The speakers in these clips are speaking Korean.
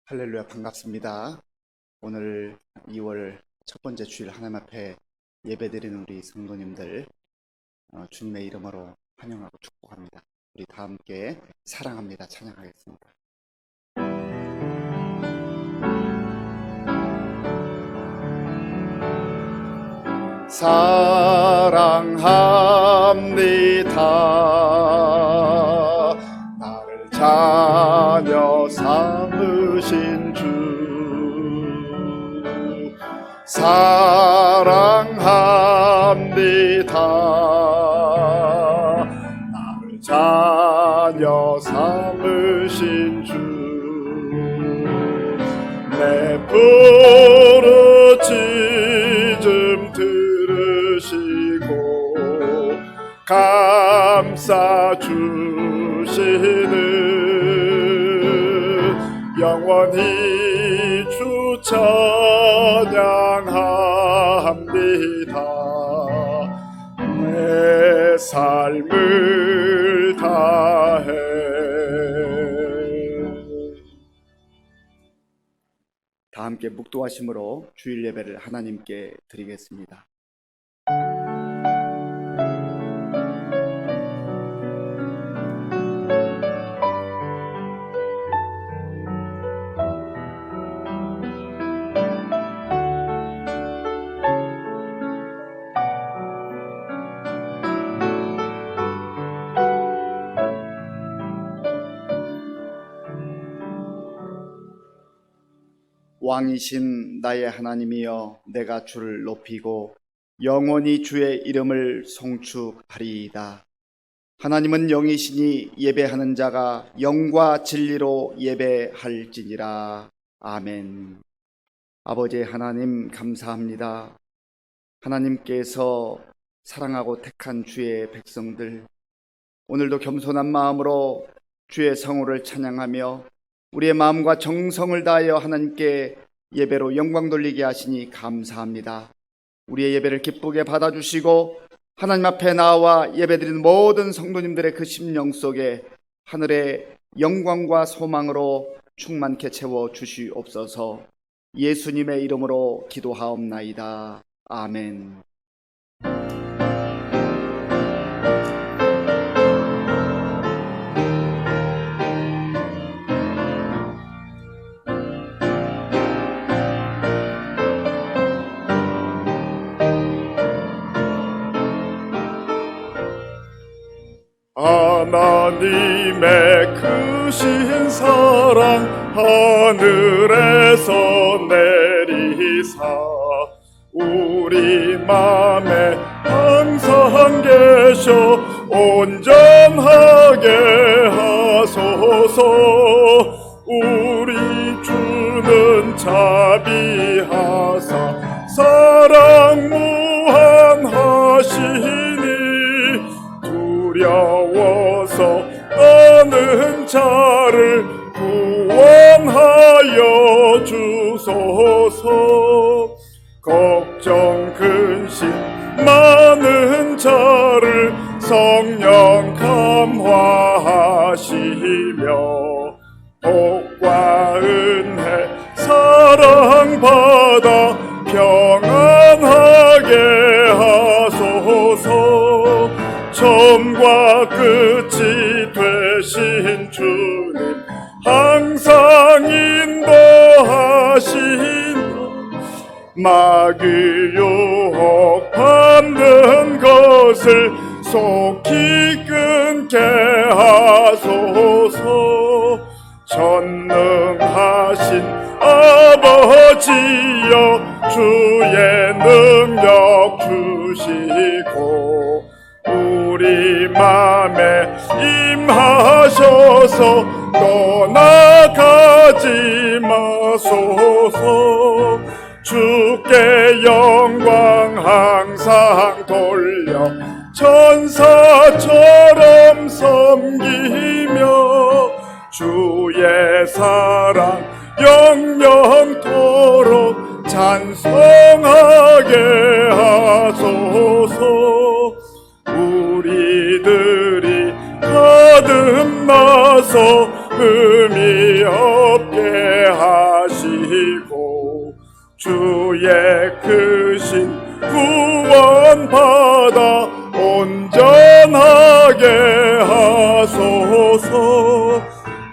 할렐루야, 반갑습니다. 오늘 2월 첫 번째 주일 하나님 앞에 예배드리는 우리 성도님들 주님의 이름으로 환영하고 축복합니다. 우리 다 함께 사랑합니다 찬양하겠습니다. 사랑합니다. 나를 자녀 삼으신 주 사랑합니다. 나를 자녀 삼으신 주 내 부르짖음 들으시고 감싸 주시는 영원히 주 찬양합니다. 내 삶을 다해. 다 함께 묵도하심으로 주일 예배를 하나님께 드리겠습니다. 왕이신 나의 하나님이여, 내가 주를 높이고 영원히 주의 이름을 송축하리이다. 하나님은 영이시니 예배하는 자가 영과 진리로 예배할지니라. 아멘. 아버지 하나님, 감사합니다. 하나님께서 사랑하고 택한 주의 백성들, 오늘도 겸손한 마음으로 주의 성호를 찬양하며 우리의 마음과 정성을 다하여 하나님께 예배로 영광 돌리게 하시니 감사합니다. 우리의 예배를 기쁘게 받아주시고 하나님 앞에 나와 예배드리는 모든 성도님들의 그 심령 속에 하늘의 영광과 소망으로 충만케 채워 주시옵소서. 예수님의 이름으로 기도하옵나이다. 아멘. 하나님의 크신 사랑 하늘에서 내리사 우리 맘에 항상 계셔 온전하게 하소서. 우리 주는 자비하사 사랑 무한하시니 두려워서 떠는 자를 구원하여 주소서. 걱정 근심 많은 자를 성령 감화하시며 복과 은혜 사랑받아 평안하게 하소서. 처음과 끝이 되신 주님 항상 인도하신 마귀 유혹 받는 것을 속히 끊게 하소서. 전능하신 아버지여, 주의 능력 주시고 우리 맘에 임하셔서 떠나가지 마소서. 주께 영광 항상 돌려 천사처럼 섬기며 주의 사랑 영영토록 찬송하게 하소서. 우리들이 거듭나서 의미 없게 하소서. 누리고 주의 크신 구원 받아 온전하게 하소서.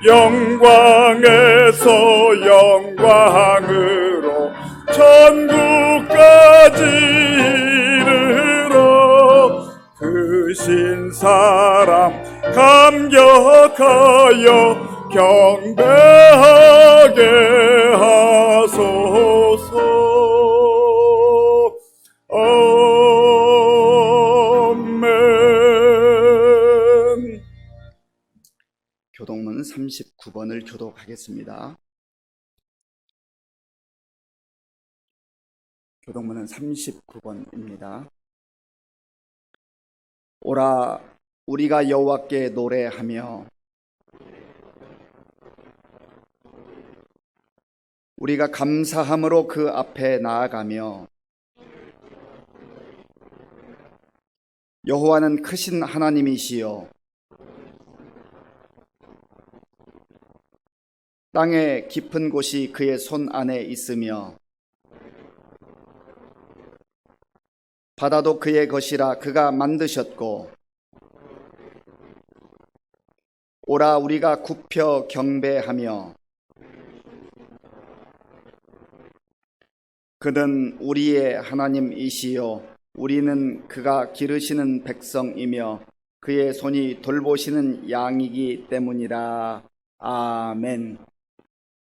영광에서 영광으로 천국까지 이르러 크신 사랑 감격하여 경배하게 하소서. 아멘. 교독문 39번을 교독하겠습니다. 교독문은 39번입니다. 오라, 우리가 여호와께 노래하며 우리가 감사함으로 그 앞에 나아가며 여호와는 크신 하나님이시여 땅의 깊은 곳이 그의 손 안에 있으며 바다도 그의 것이라 그가 만드셨고 오라 우리가 굽혀 경배하며 그는 우리의 하나님이시요 우리는 그가 기르시는 백성이며 그의 손이 돌보시는 양이기 때문이라. 아멘.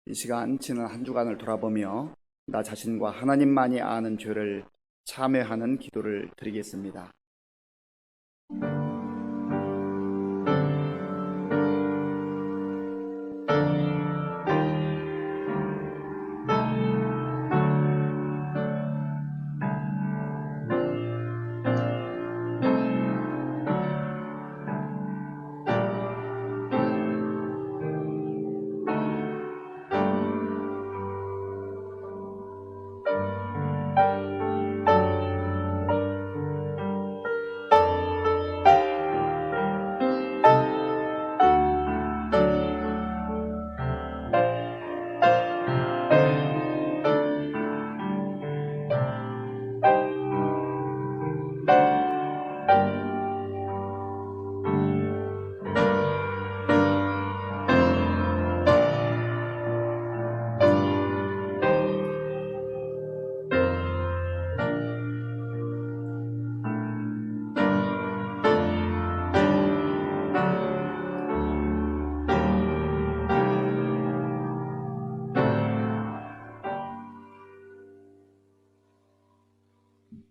이 시간 지난 한 주간을 돌아보며 나 자신과 하나님만이 아는 죄를 참회하는 기도를 드리겠습니다.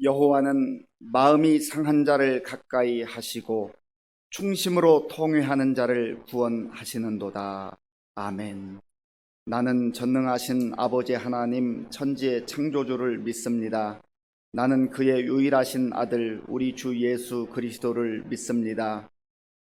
여호와는 마음이 상한 자를 가까이 하시고 충심으로 통회하는 자를 구원하시는도다. 아멘. 나는 전능하신 아버지 하나님 천지의 창조주를 믿습니다. 나는 그의 유일하신 아들 우리 주 예수 그리스도를 믿습니다.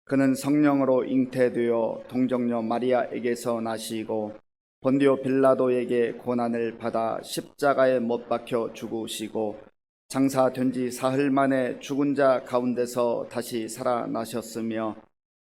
그는 성령으로 잉태되어 동정녀 마리아에게서 나시고 본디오 빌라도에게 고난을 받아 십자가에 못 박혀 죽으시고 장사된 지 사흘 만에 죽은 자 가운데서 다시 살아나셨으며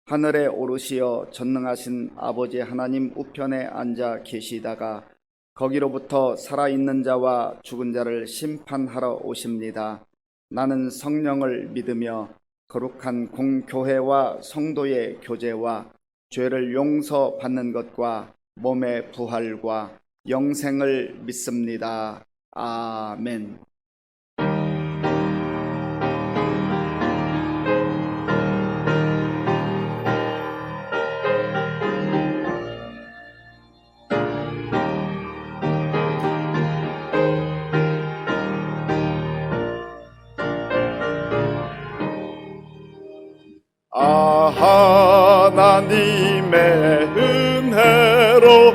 하늘에 오르시어 전능하신 아버지 하나님 우편에 앉아 계시다가 거기로부터 살아있는 자와 죽은 자를 심판하러 오십니다. 나는 성령을 믿으며 거룩한 공교회와 성도의 교제와 죄를 용서받는 것과 몸의 부활과 영생을 믿습니다. 아멘. 하나님의 은혜로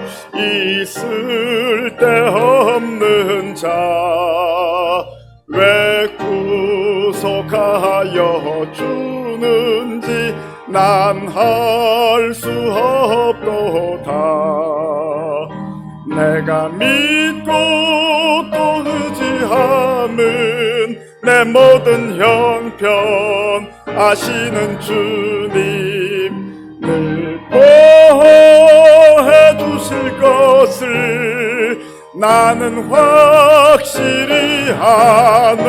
있을 데 없는 자 왜 구속하여 주는지 난 할 수 없도다. 내가 믿고 또 의지하는 내 모든 형편 아시는 주님 늘 보호해 주실 것을 나는 확실히 아네.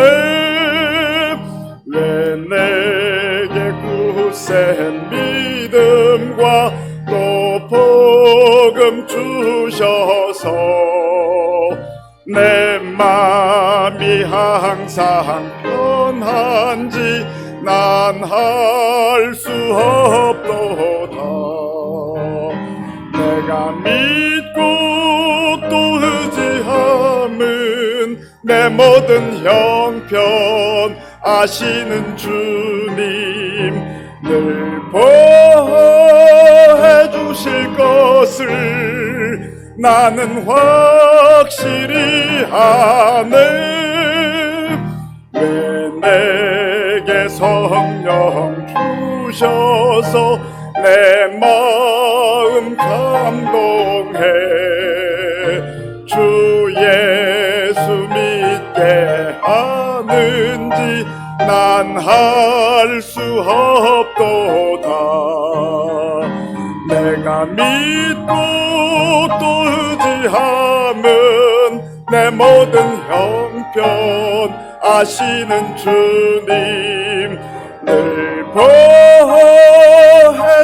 왜 내게 굳센 믿음과 또 복음 주셔서 내 맘이 항상 편한지 난 할 수 없도다. 내가 믿고 또 의지함은 내 모든 형편 아시는 주님 늘 보호해 주실 것을 나는 확실히 아네. 왜 내게 성령 주셔서 내 마음 감동해 주 예수 믿게 하는지 난 할 수 없도다. 내가 믿고 또 의지함은 내 모든 형편 아시는 주님 늘 보호해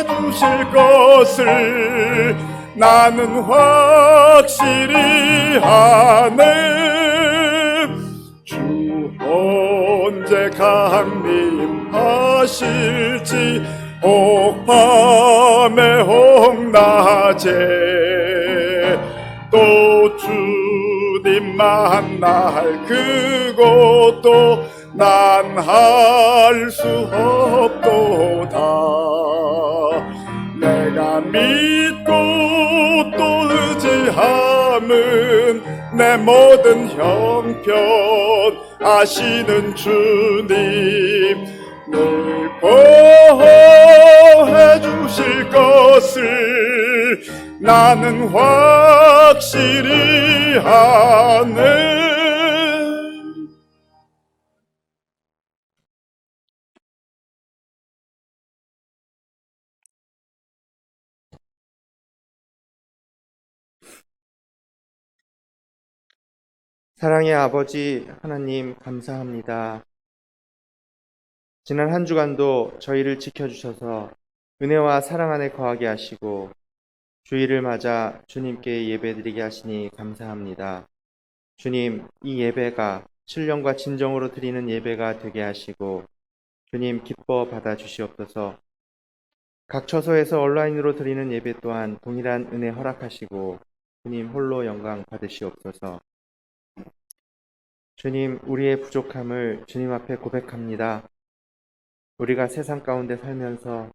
주실 것을 나는 확실히 아네. 주 언제 강림하실지 혹 밤에 혹 낮에 또 주님 만날 그것도 난 할 수 없도다. 내가 믿고 또 의지함은 내 모든 형편 아시는 주님 늘 보호해 주실 것을 나는 확실히 아네. 사랑의 아버지 하나님 감사합니다. 지난 한 주간도 저희를 지켜주셔서 은혜와 사랑 안에 거하게 하시고 주일을 맞아 주님께 예배드리게 하시니 감사합니다. 주님, 이 예배가 신령과 진정으로 드리는 예배가 되게 하시고 주님 기뻐 받아주시옵소서. 각 처소에서 온라인으로 드리는 예배 또한 동일한 은혜 허락하시고 주님 홀로 영광 받으시옵소서. 주님, 우리의 부족함을 주님 앞에 고백합니다. 우리가 세상 가운데 살면서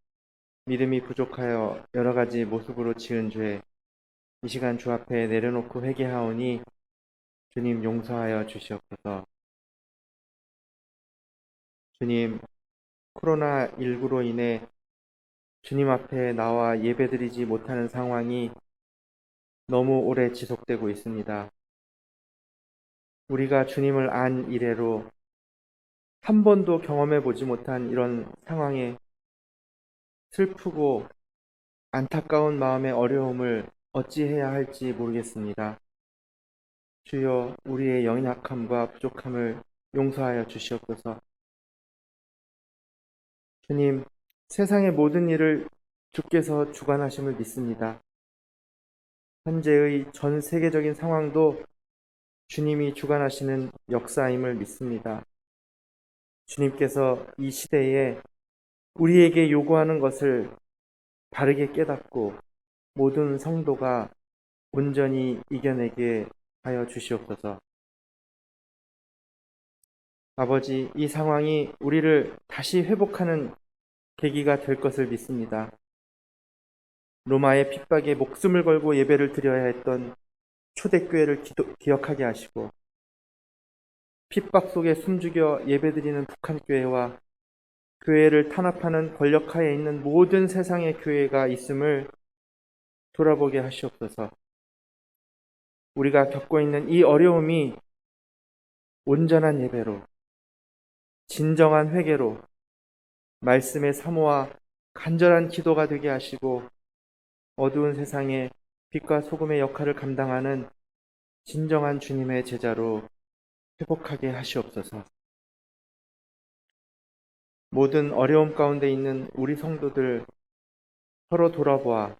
믿음이 부족하여 여러 가지 모습으로 지은 죄, 이 시간 주 앞에 내려놓고 회개하오니 주님 용서하여 주시옵소서. 주님, 코로나19로 인해 주님 앞에 나와 예배드리지 못하는 상황이 너무 오래 지속되고 있습니다. 우리가 주님을 안 이래로 한 번도 경험해 보지 못한 이런 상황에 슬프고 안타까운 마음의 어려움을 어찌해야 할지 모르겠습니다. 주여, 우리의 연약함과 부족함을 용서하여 주시옵소서. 주님, 세상의 모든 일을 주께서 주관하심을 믿습니다. 현재의 전 세계적인 상황도 주님이 주관하시는 역사임을 믿습니다. 주님께서 이 시대에 우리에게 요구하는 것을 바르게 깨닫고 모든 성도가 온전히 이겨내게 하여 주시옵소서. 아버지, 이 상황이 우리를 다시 회복하는 계기가 될 것을 믿습니다. 로마의 핍박에 목숨을 걸고 예배를 드려야 했던 초대교회를 기억하게 하시고 핍박 속에 숨죽여 예배드리는 북한교회와 교회를 탄압하는 권력하에 있는 모든 세상의 교회가 있음을 돌아보게 하시옵소서. 우리가 겪고 있는 이 어려움이 온전한 예배로, 진정한 회개로, 말씀의 사모와 간절한 기도가 되게 하시고 어두운 세상에 빛과 소금의 역할을 감당하는 진정한 주님의 제자로 회복하게 하시옵소서. 모든 어려움 가운데 있는 우리 성도들 서로 돌아보아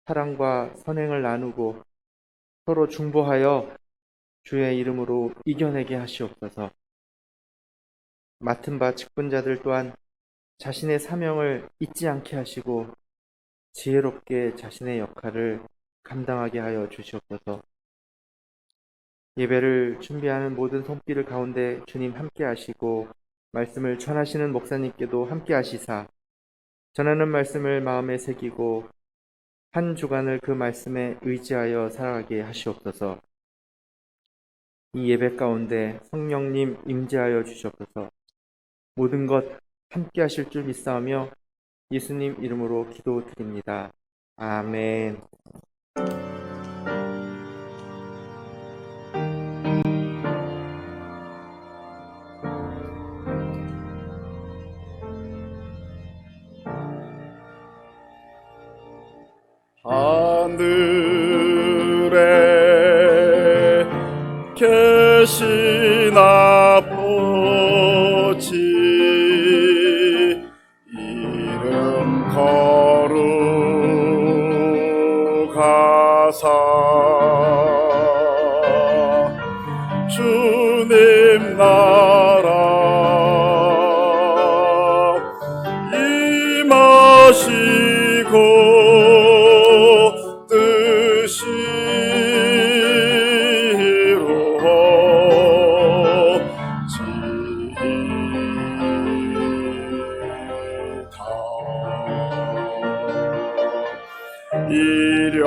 사랑과 선행을 나누고 서로 중보하여 주의 이름으로 이겨내게 하시옵소서. 맡은 바 직분자들 또한 자신의 사명을 잊지 않게 하시고 지혜롭게 자신의 역할을 감당하게 하여 주시옵소서. 예배를 준비하는 모든 손길 가운데 주님 함께 하시고 말씀을 전하시는 목사님께도 함께 하시사 전하는 말씀을 마음에 새기고 한 주간을 그 말씀에 의지하여 살아가게 하시옵소서. 이 예배 가운데 성령님 임재하여 주시옵소서. 모든 것 함께 하실 줄 믿사오며 예수님 이름으로 기도드립니다. 아멘. 하늘에 계신 아버지 이름 거룩하사 주님 나라 임하시고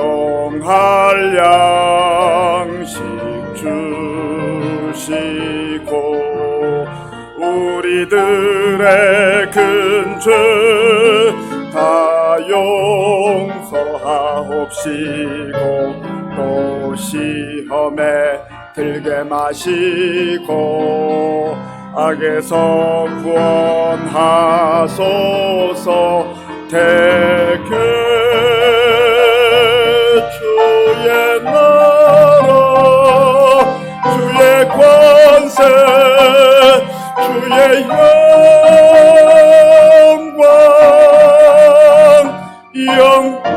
일용할 양식 주시고 우리들의 큰 죄 다 용서하옵시고 또 시험에 들게 마시고 악에서 구원하소서. 대개 주의 나라 주의 권세 주의 영광 영원히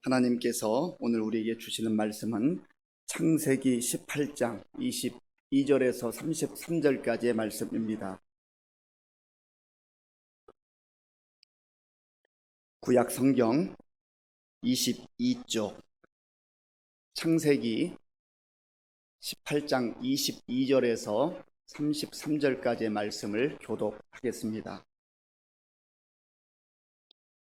하나님께서 오늘 우리에게 주시는 말씀은 창세기 18장 22절에서 33절까지의 말씀입니다. 구약 성경 22쪽 창세기 18장 22절에서 33절까지의 말씀을 교독하겠습니다.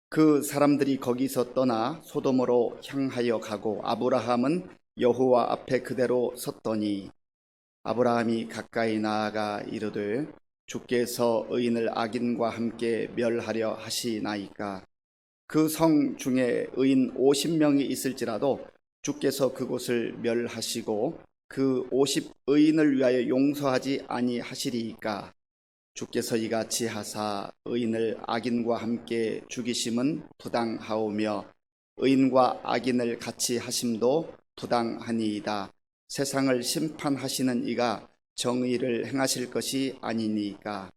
그 사람들이 거기서 떠나 소돔으로 향하여 가고 아브라함은 여호와 앞에 그대로 섰더니 아브라함이 가까이 나아가 이르되 주께서 의인을 악인과 함께 멸하려 하시나이까. 그 성 중에 의인 50명이 있을지라도 주께서 그곳을 멸하시고 그 50의인을 위하여 용서하지 아니하시리이까. 주께서 이같이 하사 의인을 악인과 함께 죽이심은 부당하오며 의인과 악인을 같이 하심도 부당하니이다. 세상을 심판하시는 이가 정의를 행하실 것이 아니니까.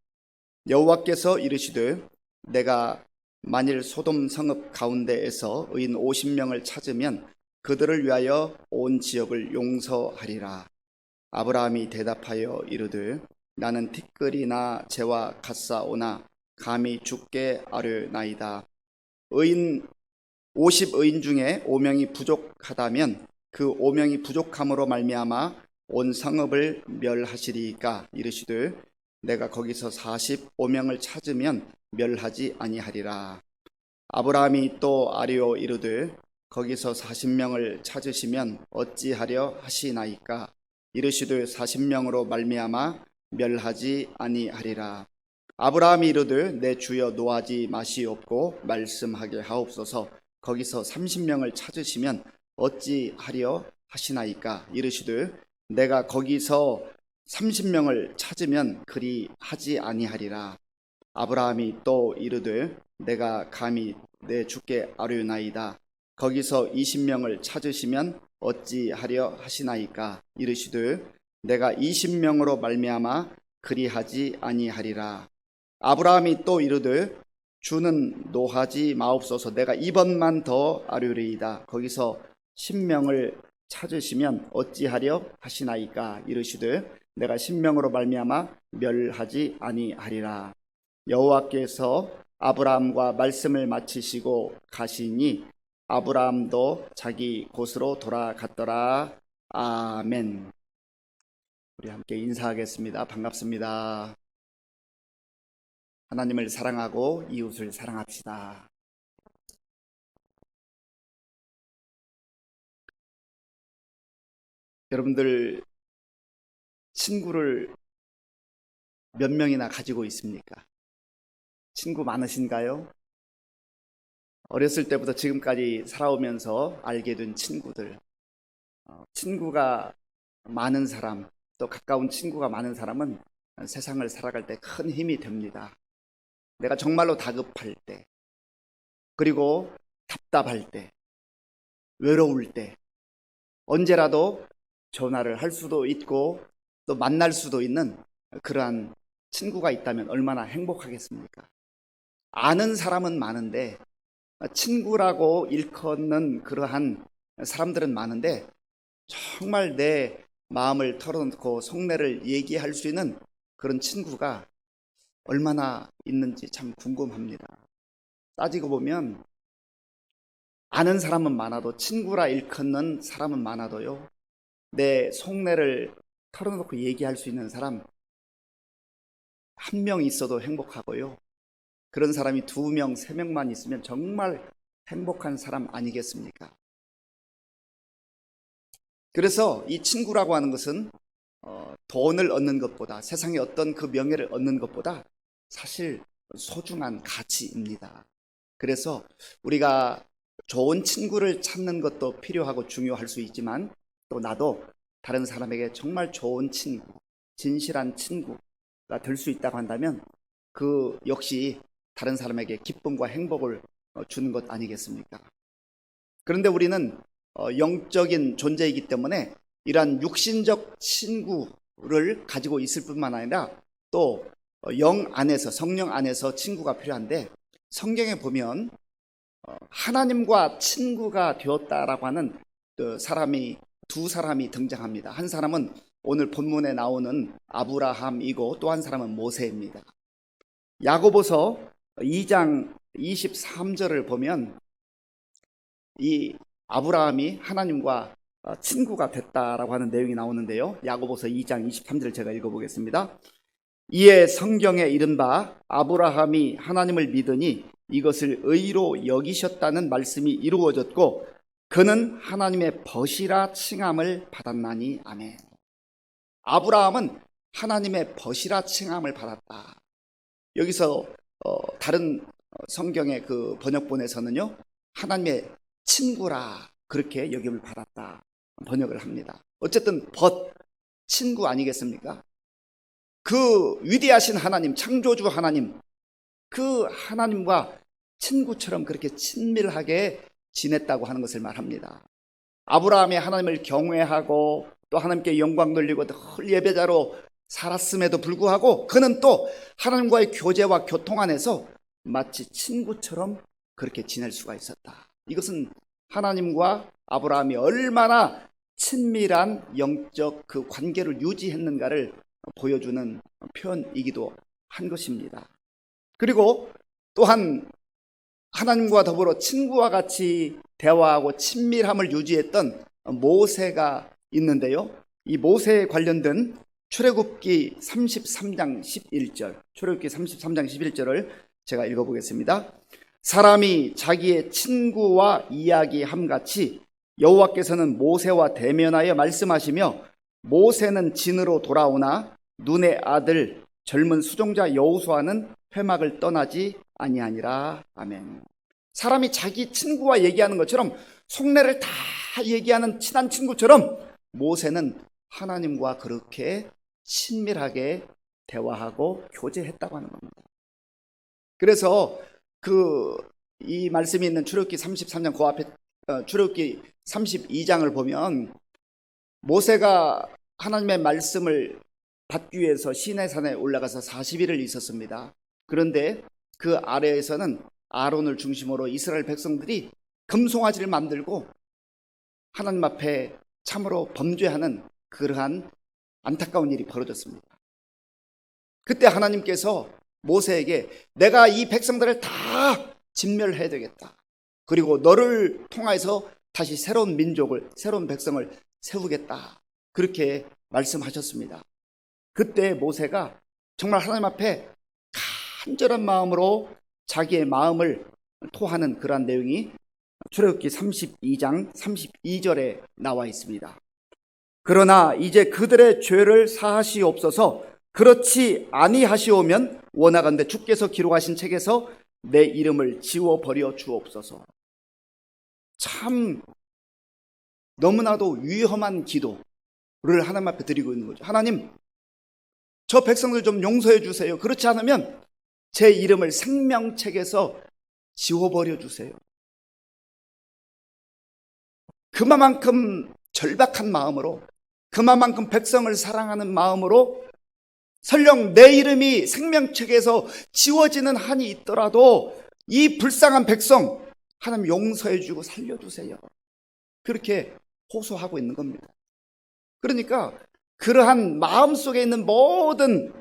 여호와께서 이르시되 내가 만일 소돔 성읍 가운데에서 의인 50명을 찾으면 그들을 위하여 온 지역을 용서하리라. 아브라함이 대답하여 이르되 나는 티끌이나 재와 같사오나 감히 죽게 아뢰나이다. 의인 50의인 중에 5명이 부족하다면 그 5명이 부족함으로 말미암아 온 성읍을 멸하시리이까. 이르시되 내가 거기서 45명을 찾으면 멸하지 아니하리라. 아브라함이 또 아뢰어 이르되 거기서 40명을 찾으시면 어찌하려 하시나이까. 이르시되 40명으로 말미암아 멸하지 아니하리라. 아브라함이 이르되 내 주여 노하지 마시옵고 말씀하게 하옵소서. 거기서 30명을 찾으시면 어찌하려 하시나이까 이르시되 내가 거기서 30명을 찾으면 그리 하지 아니하리라. 아브라함이 또 이르되 내가 감히 내 주께 아뢰나이다. 거기서 20명을 찾으시면 어찌하려 하시나이까 이르시되 내가 20명으로 말미암아 그리하지 아니하리라. 아브라함이 또 이르되 주는 노하지 마옵소서. 내가 이번만 더 아뢰리이다. 거기서 10명을 찾으시면 어찌하려 하시나이까 이르시되 내가 10명으로 말미암아 멸하지 아니하리라. 여호와께서 아브라함과 말씀을 마치시고 가시니 아브라함도 자기 곳으로 돌아갔더라. 아멘. 우리 함께 인사하겠습니다. 반갑습니다. 하나님을 사랑하고 이웃을 사랑합시다. 여러분들 친구를 몇 명이나 가지고 있습니까? 친구 많으신가요? 어렸을 때부터 지금까지 살아오면서 알게 된 친구들, 친구가 많은 사람, 또 가까운 친구가 많은 사람은 세상을 살아갈 때 큰 힘이 됩니다. 내가 정말로 다급할 때, 그리고 답답할 때, 외로울 때, 언제라도 전화를 할 수도 있고 또 만날 수도 있는 그러한 친구가 있다면 얼마나 행복하겠습니까? 아는 사람은 많은데 친구라고 일컫는 그러한 사람들은 많은데 정말 내 마음을 털어놓고 속내를 얘기할 수 있는 그런 친구가 얼마나 있는지 참 궁금합니다. 따지고 보면 아는 사람은 많아도 친구라 일컫는 사람은 많아도요, 내 속내를 털어놓고 얘기할 수 있는 사람 한 명 있어도 행복하고요, 그런 사람이 2명, 3명만 있으면 정말 행복한 사람 아니겠습니까? 그래서 이 친구라고 하는 것은 돈을 얻는 것보다, 세상의 어떤 그 명예를 얻는 것보다 사실 소중한 가치입니다. 그래서 우리가 좋은 친구를 찾는 것도 필요하고 중요할 수 있지만 또 나도 다른 사람에게 정말 좋은 친구, 진실한 친구가 될 수 있다고 한다면 그 역시 다른 사람에게 기쁨과 행복을 주는 것 아니겠습니까? 그런데 우리는 영적인 존재이기 때문에 이러한 육신적 친구를 가지고 있을 뿐만 아니라 또 영 안에서, 성령 안에서 친구가 필요한데, 성경에 보면 하나님과 친구가 되었다라고 하는 두 사람이 등장합니다. 한 사람은 오늘 본문에 나오는 아브라함이고 또 한 사람은 모세입니다. 야고보서 2장 23절을 보면 이 아브라함이 하나님과 친구가 됐다라고 하는 내용이 나오는데요, 야고보서 2장 23절을 제가 읽어보겠습니다. 이에 성경에 이른 바 아브라함이 하나님을 믿으니 이것을 의로 여기셨다는 말씀이 이루어졌고 그는 하나님의 벗이라 칭함을 받았나니. 아멘. 아브라함은 하나님의 벗이라 칭함을 받았다. 여기서 다른 성경의 그 번역본에서는요, 하나님의 친구라 그렇게 여김을 받았다 번역을 합니다. 어쨌든 벗, 친구 아니겠습니까? 그 위대하신 하나님, 창조주 하나님, 그 하나님과 친구처럼 그렇게 친밀하게 지냈다고 하는 것을 말합니다. 아브라함이 하나님을 경외하고 또 하나님께 영광 돌리고 늘 예배자로 살았음에도 불구하고 그는 또 하나님과의 교제와 교통 안에서 마치 친구처럼 그렇게 지낼 수가 있었다. 이것은 하나님과 아브라함이 얼마나 친밀한 영적 그 관계를 유지했는가를 보여주는 표현이기도 한 것입니다. 그리고 또한 하나님과 더불어 친구와 같이 대화하고 친밀함을 유지했던 모세가 있는데요, 이 모세에 관련된 출애굽기 33장 11절, 출애굽기 33장 11절을 제가 읽어보겠습니다. 사람이 자기의 친구와 이야기함같이 여호와께서는 모세와 대면하여 말씀하시며 모세는 진으로 돌아오나 눈의 아들 젊은 수종자 여호수아는 회막을 떠나지 아니하니라. 아멘. 사람이 자기 친구와 얘기하는 것처럼 속내를 다 얘기하는 친한 친구처럼 모세는 하나님과 그렇게 친밀하게 대화하고 교제했다고 하는 겁니다. 그래서 이 말씀이 있는 출애굽기 33장 그 앞에 출애굽기 32장을 보면 모세가 하나님의 말씀을 받기 위해서 시내산에 올라가서 40일을 있었습니다. 그런데 그 아래에서는 아론을 중심으로 이스라엘 백성들이 금송아지를 만들고 하나님 앞에 참으로 범죄하는 그러한 안타까운 일이 벌어졌습니다. 그때 하나님께서 모세에게 내가 이 백성들을 다 진멸해야 되겠다. 그리고 너를 통해서 다시 새로운 민족을, 새로운 백성을 세우겠다. 그렇게 말씀하셨습니다. 그때 모세가 정말 하나님 앞에 간절한 마음으로 자기의 마음을 토하는 그러한 내용이 출애굽기 32장 32절에 나와 있습니다. 그러나 이제 그들의 죄를 사하시옵소서. 그렇지 아니하시오면 원하건대 주께서 기록하신 책에서 내 이름을 지워버려 주옵소서. 참 너무나도 위험한 기도를 하나님 앞에 드리고 있는 거죠. 하나님, 저 백성들 좀 용서해 주세요. 그렇지 않으면 제 이름을 생명책에서 지워버려 주세요. 그만큼 절박한 마음으로, 그만큼 백성을 사랑하는 마음으로 설령 내 이름이 생명책에서 지워지는 한이 있더라도 이 불쌍한 백성 하나님 용서해 주고 살려주세요. 그렇게 호소하고 있는 겁니다. 그러니까 그러한 마음속에 있는 모든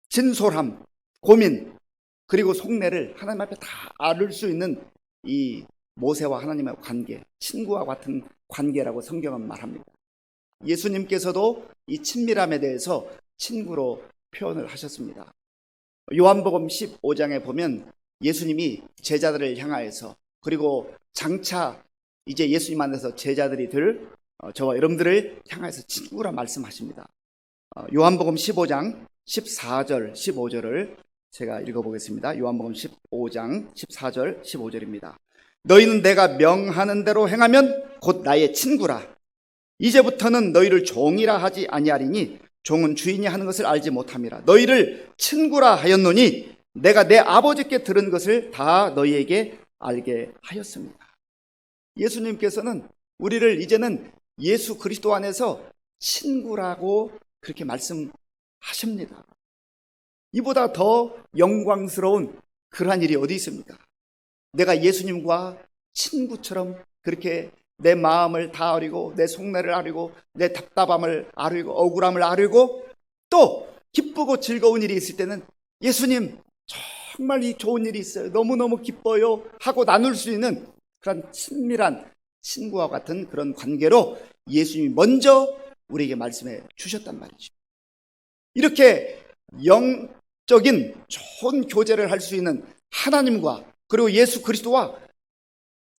진솔함, 고민, 그리고 속내를 하나님 앞에 다 알을 수 있는 이 모세와 하나님의 관계, 친구와 같은 관계라고 성경은 말합니다. 예수님께서도 이 친밀함에 대해서 친구로 표현을 하셨습니다. 요한복음 15장에 보면 예수님이 제자들을 향하여서, 그리고 장차 이제 예수님 안에서 제자들이 될 저와 여러분들을 향해서 친구라 말씀하십니다. 요한복음 15장 14절 15절을 제가 읽어보겠습니다. 요한복음 15장 14절 15절입니다. 너희는 내가 명하는 대로 행하면 곧 나의 친구라. 이제부터는 너희를 종이라 하지 아니하리니 종은 주인이 하는 것을 알지 못함이라. 너희를 친구라 하였노니 내가 내 아버지께 들은 것을 다 너희에게 알게 하였습니다. 예수님께서는 우리를 이제는 예수 그리스도 안에서 친구라고 그렇게 말씀하십니다. 이보다 더 영광스러운 그러한 일이 어디 있습니까? 내가 예수님과 친구처럼 그렇게 내 마음을 다 아리고, 내 속내를 아리고, 내 답답함을 아리고, 억울함을 아리고, 또 기쁘고 즐거운 일이 있을 때는 예수님 정말 이 좋은 일이 있어요, 너무너무 기뻐요 하고 나눌 수 있는 그런 친밀한 친구와 같은 그런 관계로 예수님이 먼저 우리에게 말씀해 주셨단 말이죠. 이렇게 영적인 좋은 교제를 할 수 있는 하나님과, 그리고 예수 그리스도와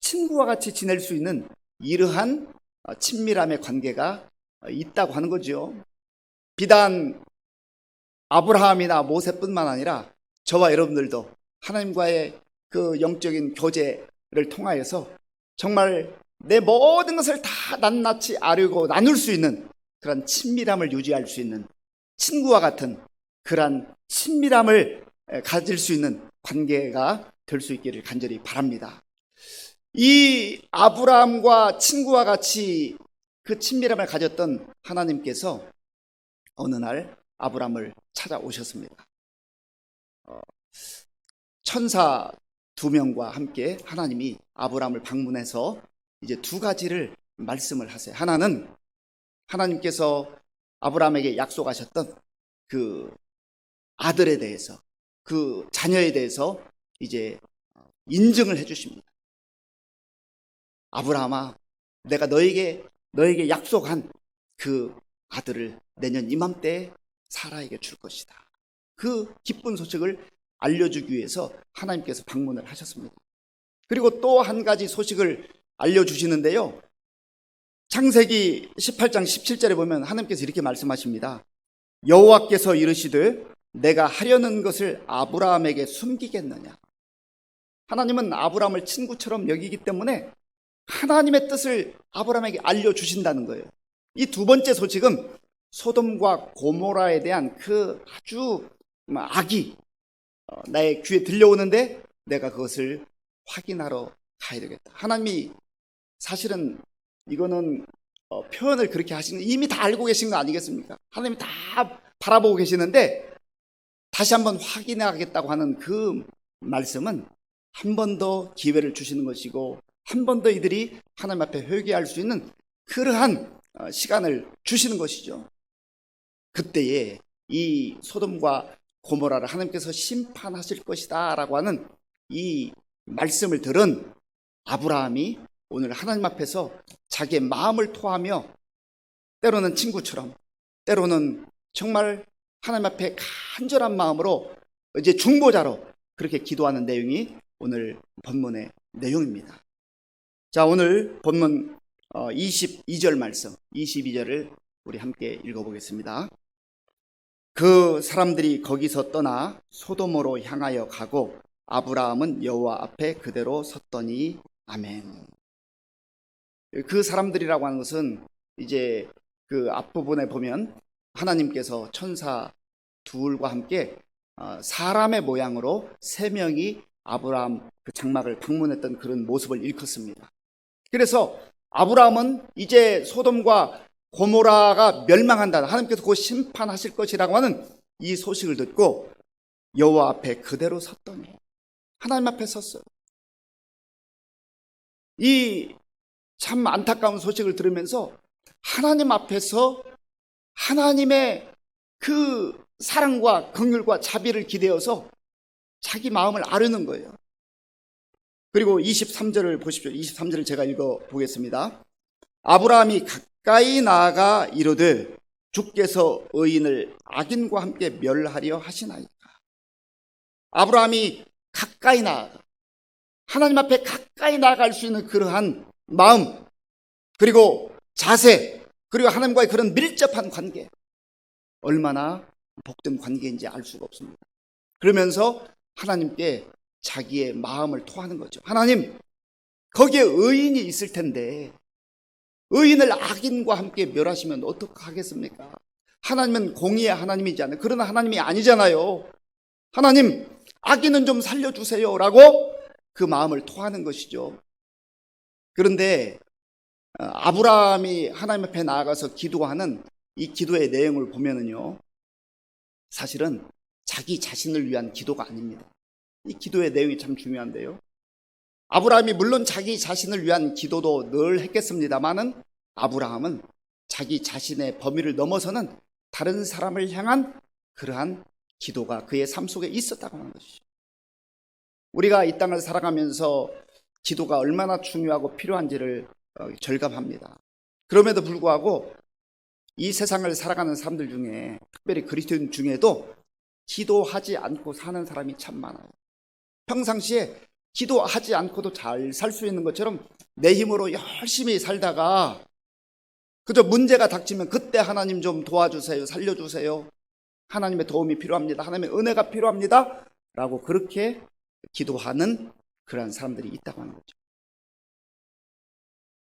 친구와 같이 지낼 수 있는 이러한 친밀함의 관계가 있다고 하는 거죠. 비단 아브라함이나 모세뿐만 아니라 저와 여러분들도 하나님과의 그 영적인 교제를 통하여서 정말 내 모든 것을 다 낱낱이 아뢰고 나눌 수 있는 그런 친밀함을 유지할 수 있는 친구와 같은 그런 친밀함을 가질 수 있는 관계가 될 수 있기를 간절히 바랍니다. 이 아브라함과 친구와 같이 그 친밀함을 가졌던 하나님께서 어느 날 아브라함을 찾아오셨습니다. 천사 2명과 함께 하나님이 아브라함을 방문해서 이제 두 가지를 말씀을 하세요. 하나는 하나님께서 아브라함에게 약속하셨던 그 아들에 대해서, 그 자녀에 대해서 이제 인증을 해주십니다. 아브라함아, 내가 너에게 약속한 그 아들을 내년 이맘때에 사라에게 줄 것이다. 그 기쁜 소식을 알려주기 위해서 하나님께서 방문을 하셨습니다. 그리고 또 한 가지 소식을 알려주시는데요, 창세기 18장 17절에 보면 하나님께서 이렇게 말씀하십니다. 여호와께서 이르시되 내가 하려는 것을 아브라함에게 숨기겠느냐. 하나님은 아브라함을 친구처럼 여기기 때문에 하나님의 뜻을 아브라함에게 알려주신다는 거예요. 이 두 번째 소식은 소돔과 고모라에 대한 그 아주 악이 나의 귀에 들려오는데 내가 그것을 확인하러 가야 되겠다. 하나님이 사실은 이거는 표현을 그렇게 하시는, 이미 다 알고 계신 거 아니겠습니까? 하나님이 다 바라보고 계시는데 다시 한번 확인하겠다고 하는 그 말씀은 한 번 더 기회를 주시는 것이고, 한 번 더 이들이 하나님 앞에 회개할 수 있는 그러한 시간을 주시는 것이죠. 그때에 이 소돔과 고모라를 하나님께서 심판하실 것이다 라고 하는 이 말씀을 들은 아브라함이 오늘 하나님 앞에서 자기의 마음을 토하며, 때로는 친구처럼, 때로는 정말 하나님 앞에 간절한 마음으로 이제 중보자로 그렇게 기도하는 내용이 오늘 본문의 내용입니다. 자, 오늘 본문 22절 말씀, 22절을 우리 함께 읽어보겠습니다. 그 사람들이 거기서 떠나 소돔으로 향하여 가고 아브라함은 여호와 앞에 그대로 섰더니. 아멘. 그 사람들이라고 하는 것은 이제 그 앞부분에 보면 하나님께서 천사 둘과 함께 사람의 모양으로 세 명이 아브라함 그 장막을 방문했던 그런 모습을 일컫습니다. 그래서 아브라함은 이제 소돔과 고모라가 멸망한다, 하나님께서 곧 심판하실 것이라고 하는 이 소식을 듣고 여호와 앞에 그대로 섰더니, 하나님 앞에 섰어요. 이 참 안타까운 소식을 들으면서 하나님 앞에서 하나님의 그 사랑과 긍휼과 자비를 기대어서 자기 마음을 아르는 거예요. 그리고 23절을 보십시오. 23절을 제가 읽어보겠습니다. 아브라함이 가까이 나아가 이르되 주께서 의인을 악인과 함께 멸하려 하시나이까. 아브라함이 가까이 나아가, 하나님 앞에 가까이 나아갈 수 있는 그러한 마음, 그리고 자세, 그리고 하나님과의 그런 밀접한 관계, 얼마나 복된 관계인지 알 수가 없습니다. 그러면서 하나님께 자기의 마음을 토하는 거죠. 하나님, 거기에 의인이 있을 텐데 의인을 악인과 함께 멸하시면 어떡하겠습니까? 하나님은 공의의 하나님이지 않아요. 그러나 하나님이 아니잖아요. 하나님, 악인은 좀 살려주세요 라고 그 마음을 토하는 것이죠. 그런데 아브라함이 하나님 앞에 나아가서 기도하는 이 기도의 내용을 보면은요, 사실은 자기 자신을 위한 기도가 아닙니다. 이 기도의 내용이 참 중요한데요, 아브라함이 물론 자기 자신을 위한 기도도 늘 했겠습니다만은 아브라함은 자기 자신의 범위를 넘어서는 다른 사람을 향한 그러한 기도가 그의 삶 속에 있었다고 하는 것이죠. 우리가 이 땅을 살아가면서 기도가 얼마나 중요하고 필요한지를 절감합니다. 그럼에도 불구하고 이 세상을 살아가는 사람들 중에, 특별히 그리스도인 중에도 기도하지 않고 사는 사람이 참 많아요. 평상시에 기도하지 않고도 잘 살 수 있는 것처럼 내 힘으로 열심히 살다가 그저 문제가 닥치면 그때 하나님 좀 도와주세요, 살려주세요, 하나님의 도움이 필요합니다, 하나님의 은혜가 필요합니다 라고 그렇게 기도하는 그러한 사람들이 있다고 하는 거죠.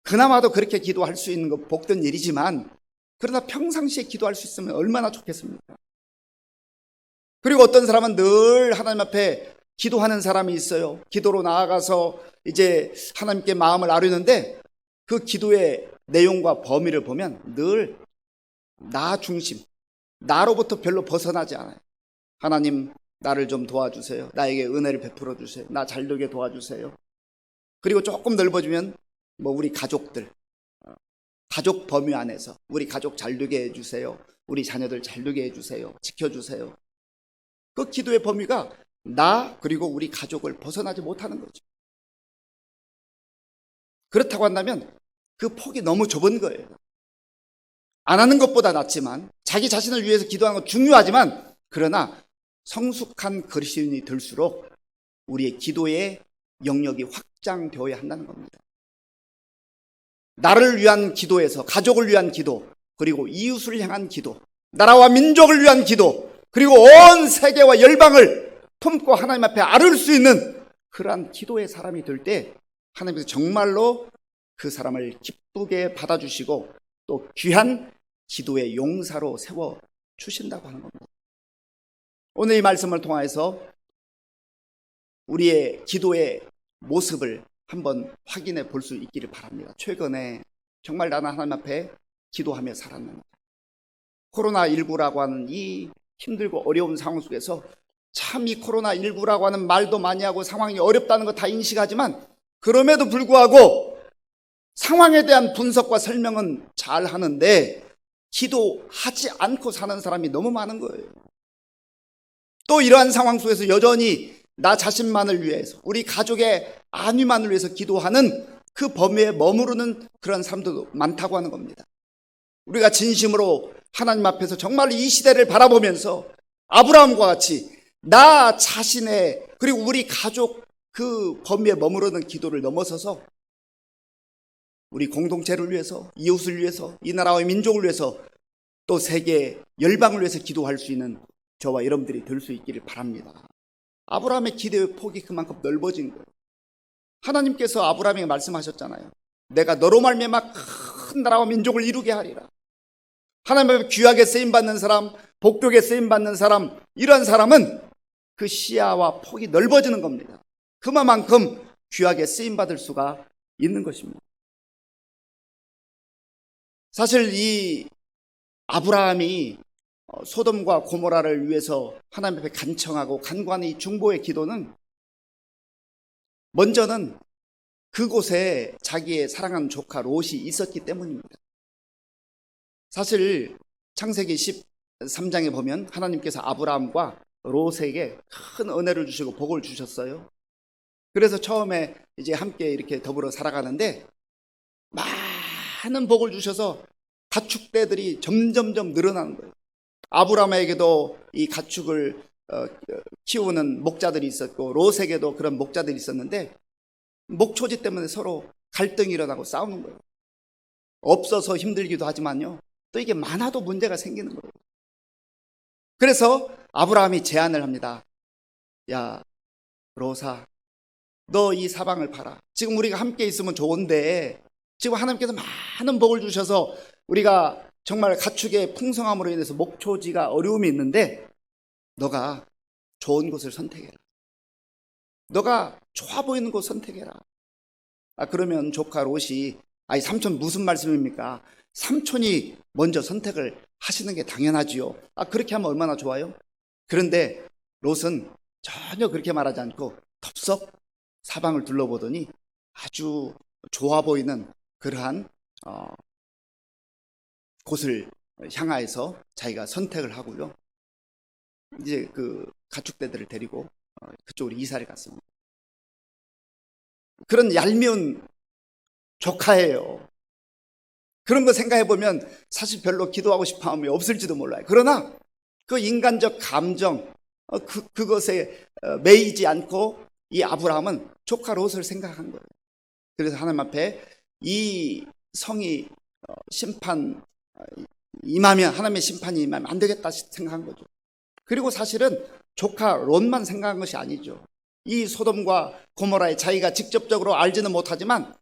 그나마도 그렇게 기도할 수 있는 건 복된 일이지만, 그러나 평상시에 기도할 수 있으면 얼마나 좋겠습니까? 그리고 어떤 사람은 늘 하나님 앞에 기도하는 사람이 있어요. 기도로 나아가서 이제 하나님께 마음을 아뢰는데 그 기도의 내용과 범위를 보면 늘 나 중심, 나로부터 별로 벗어나지 않아요. 하나님, 나를 좀 도와주세요, 나에게 은혜를 베풀어 주세요, 나 잘되게 도와주세요. 그리고 조금 넓어지면 우리 가족들, 가족 범위 안에서 우리 가족 잘되게 해주세요, 우리 자녀들 잘되게 해주세요, 지켜주세요. 그 기도의 범위가 나 그리고 우리 가족을 벗어나지 못하는 거죠. 그렇다고 한다면 그 폭이 너무 좁은 거예요. 안 하는 것보다 낫지만, 자기 자신을 위해서 기도하는 건 중요하지만, 그러나 성숙한 그리스도인이 될수록 우리의 기도의 영역이 확장되어야 한다는 겁니다. 나를 위한 기도에서 가족을 위한 기도, 그리고 이웃을 향한 기도, 나라와 민족을 위한 기도, 그리고 온 세계와 열방을 품고 하나님 앞에 아를 수 있는 그러한 기도의 사람이 될 때 하나님께서 정말로 그 사람을 기쁘게 받아주시고 또 귀한 기도의 용사로 세워주신다고 하는 겁니다. 오늘 이 말씀을 통해서 우리의 기도의 모습을 한번 확인해 볼 수 있기를 바랍니다. 최근에 정말 나는 하나님 앞에 기도하며 살았는데 코로나19라고 하는 이 힘들고 어려운 상황 속에서 참 이 코로나19라고 하는 말도 많이 하고 상황이 어렵다는 거 다 인식하지만 그럼에도 불구하고 상황에 대한 분석과 설명은 잘 하는데 기도하지 않고 사는 사람이 너무 많은 거예요. 또 이러한 상황 속에서 여전히 나 자신만을 위해서 우리 가족의 안위만을 위해서 기도하는 그 범위에 머무르는 그런 사람도 많다고 하는 겁니다. 우리가 진심으로 하나님 앞에서 정말 이 시대를 바라보면서 아브라함과 같이 나 자신의 그리고 우리 가족 그 범위에 머무르는 기도를 넘어서서 우리 공동체를 위해서, 이웃을 위해서, 이 나라와 민족을 위해서 또 세계 열방을 위해서 기도할 수 있는 저와 여러분들이 될 수 있기를 바랍니다. 아브라함의 기도의 폭이 그만큼 넓어진 거예요. 하나님께서 아브라함에게 말씀하셨잖아요. 내가 너로 말미암아 큰 나라와 민족을 이루게 하리라. 하나님 앞에 귀하게 쓰임받는 사람, 복되게 쓰임받는 사람, 이런 사람은 그 시야와 폭이 넓어지는 겁니다. 그만큼 귀하게 쓰임받을 수가 있는 것입니다. 사실 이 아브라함이 소돔과 고모라를 위해서 하나님 앞에 간청하고 간구하는 이 중보의 기도는 먼저는 그곳에 자기의 사랑하는 조카 롯이 있었기 때문입니다. 사실 창세기 13장에 보면 하나님께서 아브라함과 롯에게 큰 은혜를 주시고 복을 주셨어요. 그래서 처음에 이제 함께 이렇게 더불어 살아가는데 많은 복을 주셔서 가축대들이 점점점 늘어나는 거예요. 아브라함에게도 이 가축을 키우는 목자들이 있었고 롯에게도 그런 목자들이 있었는데 목초지 때문에 서로 갈등이 일어나고 싸우는 거예요. 없어서 힘들기도 하지만요, 또 이게 많아도 문제가 생기는 거예요. 그래서 아브라함이 제안을 합니다. 야 롯아, 너 이 사방을 봐라. 지금 우리가 함께 있으면 좋은데 지금 하나님께서 많은 복을 주셔서 우리가 정말 가축의 풍성함으로 인해서 목초지가 어려움이 있는데 너가 좋은 곳을 선택해라. 너가 좋아 보이는 곳 선택해라. 그러면 조카 롯이 삼촌 무슨 말씀입니까? 삼촌이 먼저 선택을 하시는 게 당연하지요. 그렇게 하면 얼마나 좋아요? 그런데 롯은 전혀 그렇게 말하지 않고 덥석 사방을 둘러보더니 아주 좋아 보이는 그러한 곳을 향하여서 자기가 선택을 하고요. 이제 그 가축대들을 데리고 그쪽으로 이사를 갔습니다. 그런 얄미운 조카예요. 그런 거 생각해 보면 사실 별로 기도하고 싶은 마음이 없을지도 몰라요. 그러나 그 인간적 감정, 그것에 매이지 않고 이 아브라함은 조카 롯을 생각한 거예요. 그래서 하나님 앞에 이 성이 심판 임하면, 하나님의 심판이 임하면 안 되겠다 생각한 거죠. 그리고 사실은 조카 롯만 생각한 것이 아니죠. 이 소돔과 고모라에 자기가 직접적으로 알지는 못하지만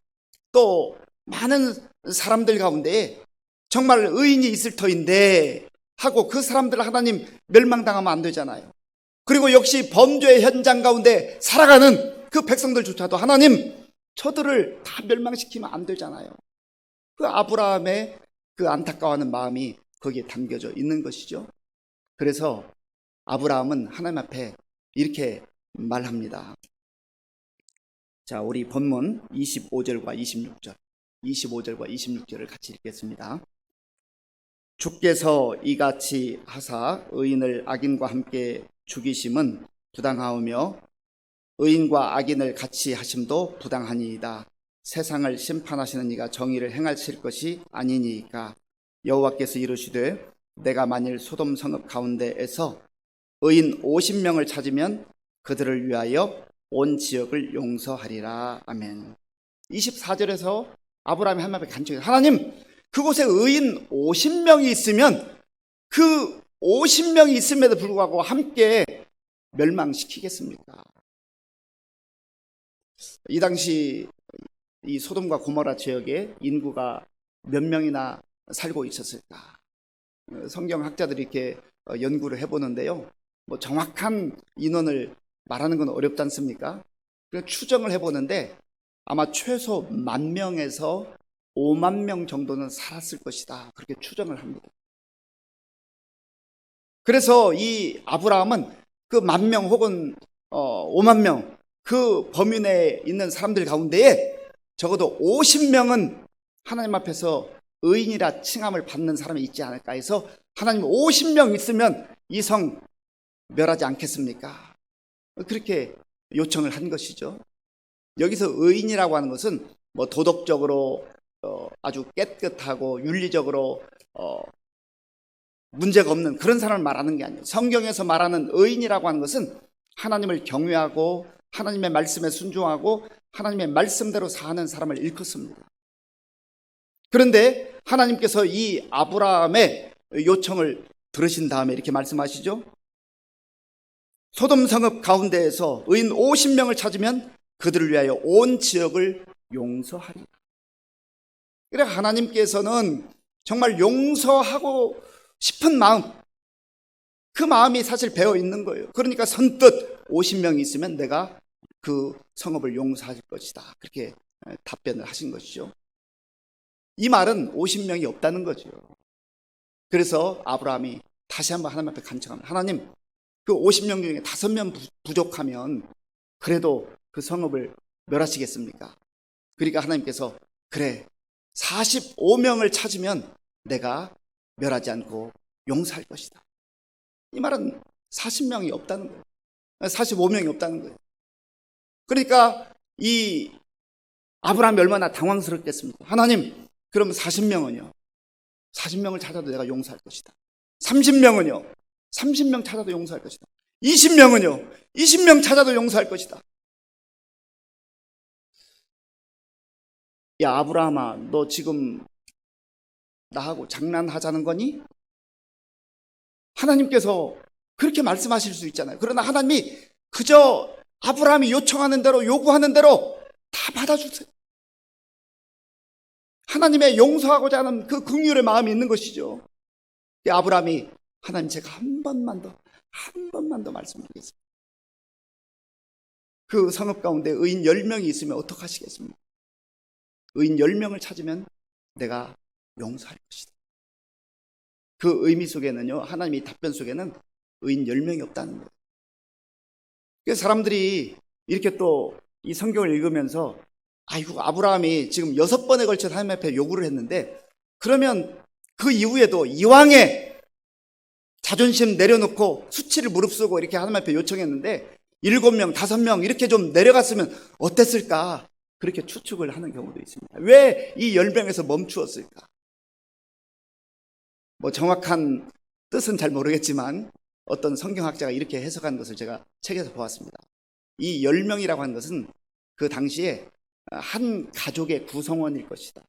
또 많은 사람들 가운데 정말 의인이 있을 터인데 하고 그 사람들을 하나님 멸망당하면 안 되잖아요. 그리고 역시 범죄의 현장 가운데 살아가는 그 백성들조차도 하나님 저들을 다 멸망시키면 안 되잖아요. 그 아브라함의 그 안타까워하는 마음이 거기에 담겨져 있는 것이죠. 그래서 아브라함은 하나님 앞에 이렇게 말합니다. 자, 우리 본문 25절과 26절을 같이 읽겠습니다. 주께서 이같이 하사 의인을 악인과 함께 죽이심은 부당하오며 의인과 악인을 같이 하심도 부당하니이다. 세상을 심판하시는 이가 정의를 행하실 것이 아니니까. 여호와께서 이르시되 내가 만일 소돔 성읍 가운데에서 의인 50명을 찾으면 그들을 위하여 온 지역을 용서하리라. 아멘. 24절에서 아브라함이 하나님 앞에 간청해요. 하나님, 그곳에 의인 50명이 있으면 그 50명이 있음에도 불구하고 함께 멸망시키겠습니까? 이 당시 이 소돔과 고모라 지역에 인구가 몇 명이나 살고 있었을까? 성경학자들이 이렇게 연구를 해보는데요. 뭐 정확한 인원을 말하는 건 어렵지 않습니까? 그래서 추정을 해보는데 아마 최소 10,000명에서 50,000명 정도는 살았을 것이다. 그렇게 추정을 합니다. 그래서 이 아브라함은 그 10,000명 혹은 50,000명 그 범위 내에 있는 사람들 가운데에 적어도 50명은 하나님 앞에서 의인이라 칭함을 받는 사람이 있지 않을까 해서 하나님 50명 있으면 이 성 멸하지 않겠습니까? 그렇게 요청을 한 것이죠. 여기서 의인이라고 하는 것은 뭐 도덕적으로 아주 깨끗하고 윤리적으로 문제가 없는 그런 사람을 말하는 게 아니에요. 성경에서 말하는 의인이라고 하는 것은 하나님을 경외하고 하나님의 말씀에 순종하고 하나님의 말씀대로 사는 사람을 일컫습니다. 그런데 하나님께서 이 아브라함의 요청을 들으신 다음에 이렇게 말씀하시죠. 소돔 성읍 가운데에서 의인 50명을 찾으면 그들을 위하여 온 지역을 용서하리라. 그래 하나님께서는 정말 용서하고 싶은 마음, 그 마음이 사실 배어 있는 거예요. 그러니까 선뜻 50명이 있으면 내가 그 성읍을 용서할 것이다. 그렇게 답변을 하신 것이죠. 이 말은 50명이 없다는 거죠. 그래서 아브라함이 다시 한번 하나님 앞에 간청합니다. 하나님, 그 50명 중에 5명 부족하면 그래도 그 성읍을 멸하시겠습니까? 그러니까 하나님께서 그래 45명을 찾으면 내가 멸하지 않고 용서할 것이다. 이 말은 40명이 없다는 거예요. 45명이 없다는 거예요. 그러니까 이 아브라함이 얼마나 당황스럽겠습니까? 하나님, 그럼 40명은요? 40명을 찾아도 내가 용서할 것이다. 30명은요? 30명 찾아도 용서할 것이다. 20명은요? 20명 찾아도 용서할 것이다. 야, 아브라함아, 너 지금 나하고 장난하자는 거니? 하나님께서 그렇게 말씀하실 수 있잖아요. 그러나 하나님이 그저 아브라함이 요청하는 대로, 요구하는 대로 다 받아주세요. 하나님의 용서하고자 하는 그 긍휼의 마음이 있는 것이죠. 아브라함이 하나님, 제가 한 번만 더 말씀드리겠습니다. 그 성읍 가운데 의인 10명이 있으면 어떡하시겠습니까? 의인 10명을 찾으면 내가 용서할 것이다. 그 의미 속에는요, 하나님의 답변 속에는 의인 10명이 없다는 거예요. 그래서 사람들이 이렇게 또 이 성경을 읽으면서 아이고, 아브라함이 지금 6번에 걸쳐 하나님 앞에 요구를 했는데 그러면 그 이후에도 이왕에 자존심 내려놓고 수치를 무릅쓰고 이렇게 하나님 앞에 요청했는데 7명, 5명 이렇게 좀 내려갔으면 어땠을까? 그렇게 추측을 하는 경우도 있습니다. 왜 이 10명에서 멈추었을까? 뭐 정확한 뜻은 잘 모르겠지만 어떤 성경학자가 이렇게 해석한 것을 제가 책에서 보았습니다. 이 10명이라고 하는 것은 그 당시에 한 가족의 구성원일 것이다.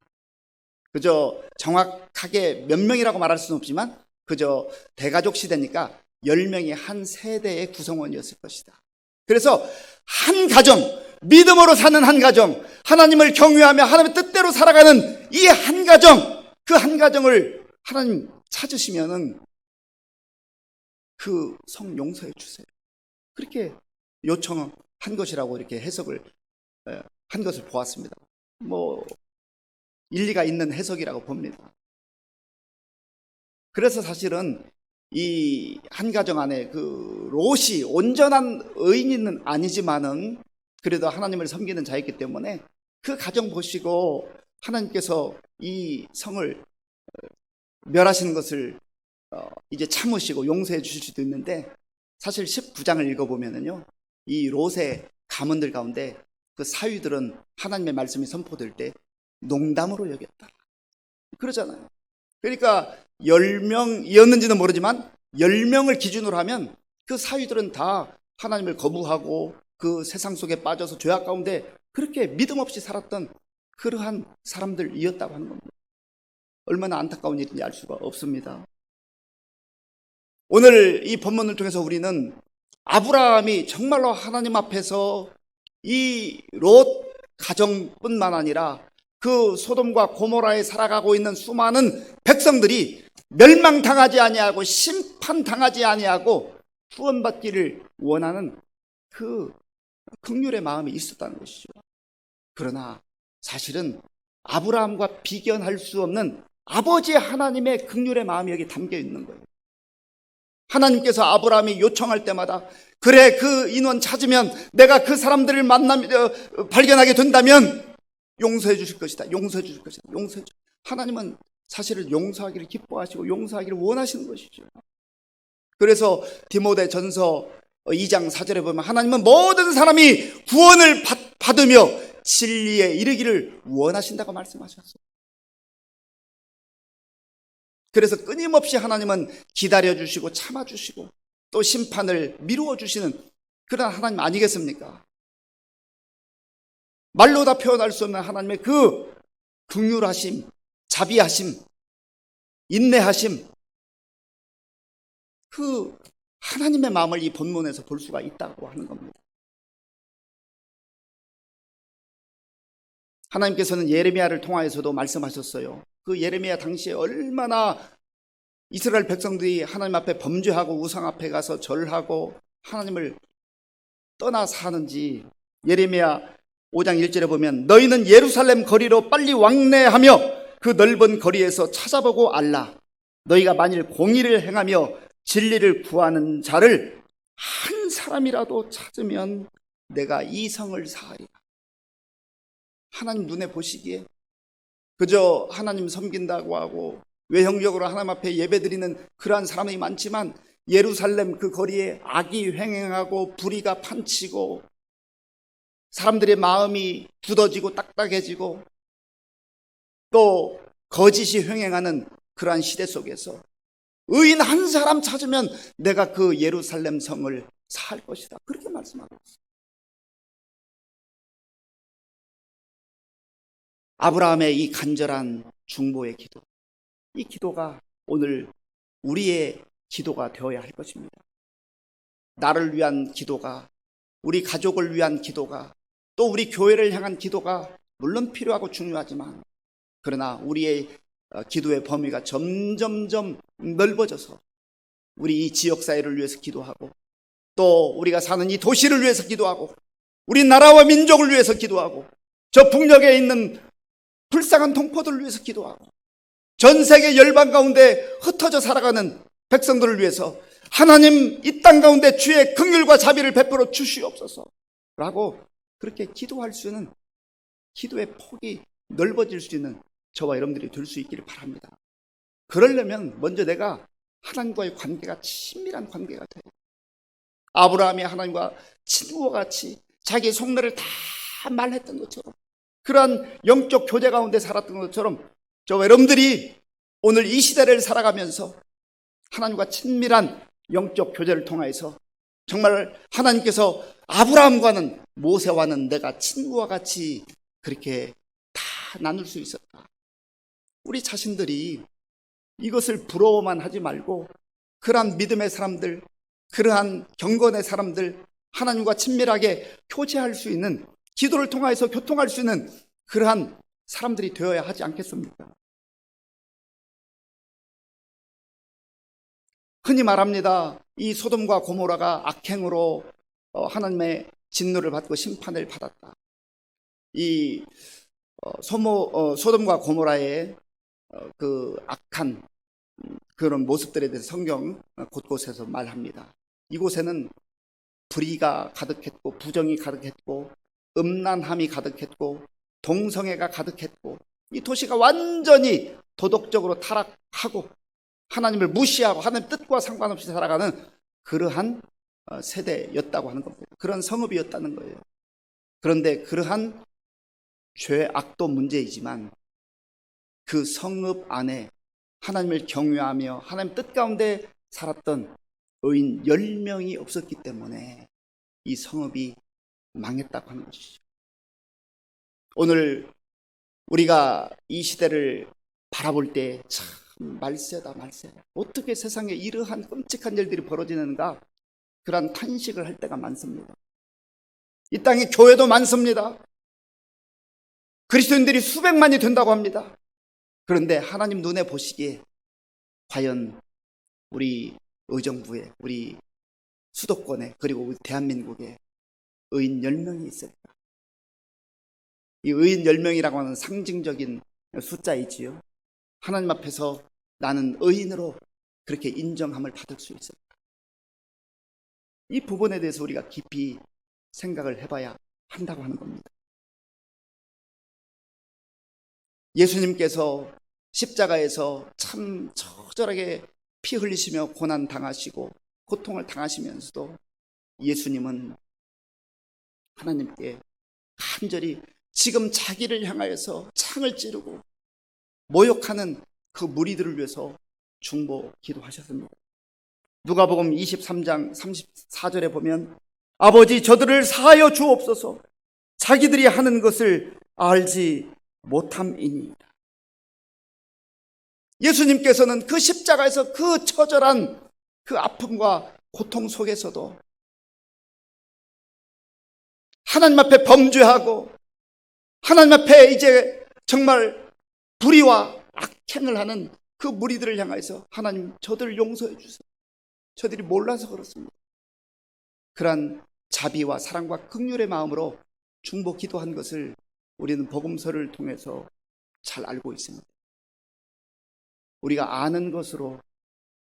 그저 정확하게 몇 명이라고 말할 수는 없지만 그저 대가족 시대니까 10명이 한 세대의 구성원이었을 것이다. 그래서 한 가정, 믿음으로 사는 한 가정, 하나님을 경외하며 하나님의 뜻대로 살아가는 이 한 가정, 그 한 가정을 하나님 찾으시면은 그 성 용서해 주세요. 그렇게 요청한 것이라고 이렇게 해석을 한 것을 보았습니다. 뭐 일리가 있는 해석이라고 봅니다. 그래서 사실은 이 한 가정 안에 그 롯이 온전한 의인은 아니지만은 그래도 하나님을 섬기는 자였기 때문에 그 가정 보시고 하나님께서 이 성을 멸하시는 것을 이제 참으시고 용서해 주실 수도 있는데 사실 19장을 읽어보면은요, 이 롯의 가문들 가운데 그 사위들은 하나님의 말씀이 선포될 때 농담으로 여겼다. 그러잖아요. 그러니까 10명이었는지는 모르지만 10명을 기준으로 하면 그 사위들은 다 하나님을 거부하고 그 세상 속에 빠져서 죄악 가운데 그렇게 믿음 없이 살았던 그러한 사람들이었다고 하는 겁니다. 얼마나 안타까운 일인지 알 수가 없습니다. 오늘 이 본문을 통해서 우리는 아브라함이 정말로 하나님 앞에서 이 롯 가정뿐만 아니라 그 소돔과 고모라에 살아가고 있는 수많은 백성들이 멸망당하지 아니하고 심판당하지 아니하고 구원받기를 원하는 그 긍휼의 마음이 있었다는 것이죠. 그러나 사실은 아브라함과 비견할 수 없는 아버지 하나님의 긍휼의 마음이 여기 담겨 있는 거예요. 하나님께서 아브라함이 요청할 때마다 그래, 그 인원 찾으면 내가 그 사람들을 발견하게 된다면 용서해 주실 것이다. 용서해 주실 것이다. 용서해 주. 하나님은 사실은 용서하기를 기뻐하시고 용서하기를 원하시는 것이죠. 그래서 디모데 전서 2장 4절에 보면 하나님은 모든 사람이 구원을 받으며 진리에 이르기를 원하신다고 말씀하셨어요. 그래서 끊임없이 하나님은 기다려주시고 참아주시고 또 심판을 미루어주시는 그런 하나님 아니겠습니까? 말로 다 표현할 수 없는 하나님의 그 긍휼하심, 자비하심, 인내하심, 그 하나님의 마음을 이 본문에서 볼 수가 있다고 하는 겁니다. 하나님께서는 예레미야를 통하여서도 말씀하셨어요. 그 예레미야 당시에 얼마나 이스라엘 백성들이 하나님 앞에 범죄하고 우상 앞에 가서 절하고 하나님을 떠나 사는지. 예레미야 5장 1절에 보면 너희는 예루살렘 거리로 빨리 왕래하며 그 넓은 거리에서 찾아보고 알라. 너희가 만일 공의를 행하며 진리를 구하는 자를 한 사람이라도 찾으면 내가 이 성을 사하리라. 하나님 눈에 보시기에 그저 하나님 섬긴다고 하고 외형적으로 하나님 앞에 예배드리는 그러한 사람이 많지만 예루살렘 그 거리에 악이 횡행하고 불의가 판치고 사람들의 마음이 굳어지고 딱딱해지고 또 거짓이 횡행하는 그러한 시대 속에서 의인 한 사람 찾으면 내가 그 예루살렘 성을 살 것이다. 그렇게 말씀하고 있어요. 아브라함의 이 간절한 중보의 기도, 이 기도가 오늘 우리의 기도가 되어야 할 것입니다. 나를 위한 기도가, 우리 가족을 위한 기도가, 또 우리 교회를 향한 기도가 물론 필요하고 중요하지만 그러나 우리의 기도의 범위가 점점점 넓어져서 우리 이 지역사회를 위해서 기도하고 또 우리가 사는 이 도시를 위해서 기도하고 우리 나라와 민족을 위해서 기도하고 저 북녘에 있는 불쌍한 동포들을 위해서 기도하고 전 세계 열방 가운데 흩어져 살아가는 백성들을 위해서 하나님 이 땅 가운데 주의 긍휼과 자비를 베풀어 주시옵소서 라고 그렇게 기도할 수 있는 기도의 폭이 넓어질 수 있는 저와 여러분들이 될 수 있기를 바랍니다. 그러려면 먼저 내가 하나님과의 관계가 친밀한 관계가 돼요. 아브라함이 하나님과 친구와 같이 자기 속내를 다 말했던 것처럼 그러한 영적 교제 가운데 살았던 것처럼 저와 여러분들이 오늘 이 시대를 살아가면서 하나님과 친밀한 영적 교제를 통해서 정말 하나님께서 아브라함과는 모세와는 내가 친구와 같이 그렇게 다 나눌 수 있었다. 우리 자신들이 이것을 부러워만 하지 말고 그러한 믿음의 사람들, 그러한 경건의 사람들, 하나님과 친밀하게 교제할 수 있는 기도를 통해서 교통할 수 있는 그러한 사람들이 되어야 하지 않겠습니까? 흔히 말합니다. 이 소돔과 고모라가 악행으로 하나님의 진노를 받고 심판을 받았다. 이 소돔과 고모라의 그 악한 그런 모습들에 대해서 성경 곳곳에서 말합니다. 이곳에는 불의가 가득했고 부정이 가득했고 음란함이 가득했고 동성애가 가득했고 이 도시가 완전히 도덕적으로 타락하고 하나님을 무시하고 하나님 뜻과 상관없이 살아가는 그러한 세대였다고 하는 겁니다. 그런 성읍이었다는 거예요. 그런데 그러한 죄악도 문제이지만 그 성읍 안에 하나님을 경외하며 하나님 뜻 가운데 살았던 의인 10명이 없었기 때문에 이 성읍이 망했다고 하는 것이죠. 오늘 우리가 이 시대를 바라볼 때 참 말세다 말세다. 어떻게 세상에 이러한 끔찍한 일들이 벌어지는가 그런 탄식을 할 때가 많습니다. 이 땅에 교회도 많습니다. 그리스도인들이 수백만이 된다고 합니다. 그런데 하나님 눈에 보시기에 과연 우리 의정부에, 우리 수도권에, 그리고 우리 대한민국에 의인 10명이 있을까? 이 의인 10명이라고 하는 상징적인 숫자이지요. 하나님 앞에서 나는 의인으로 그렇게 인정함을 받을 수 있을까? 이 부분에 대해서 우리가 깊이 생각을 해봐야 한다고 하는 겁니다. 예수님께서 십자가에서 참 처절하게 피 흘리시며 고난 당하시고 고통을 당하시면서도 예수님은 하나님께 간절히 지금 자기를 향하여서 창을 찌르고 모욕하는 그 무리들을 위해서 중보 기도하셨습니다. 누가복음 23장 34절에 보면 아버지 저들을 사하여 주옵소서 자기들이 하는 것을 알지 못함이니이다. 예수님께서는 그 십자가에서 그 처절한 그 아픔과 고통 속에서도 하나님 앞에 범죄하고 하나님 앞에 이제 정말 불의와 악행을 하는 그 무리들을 향해서 하나님 저들을 용서해 주세요. 저들이 몰라서 그렇습니다. 그러한 자비와 사랑과 긍휼의 마음으로 중보 기도한 것을 우리는 복음서를 통해서 잘 알고 있습니다. 우리가 아는 것으로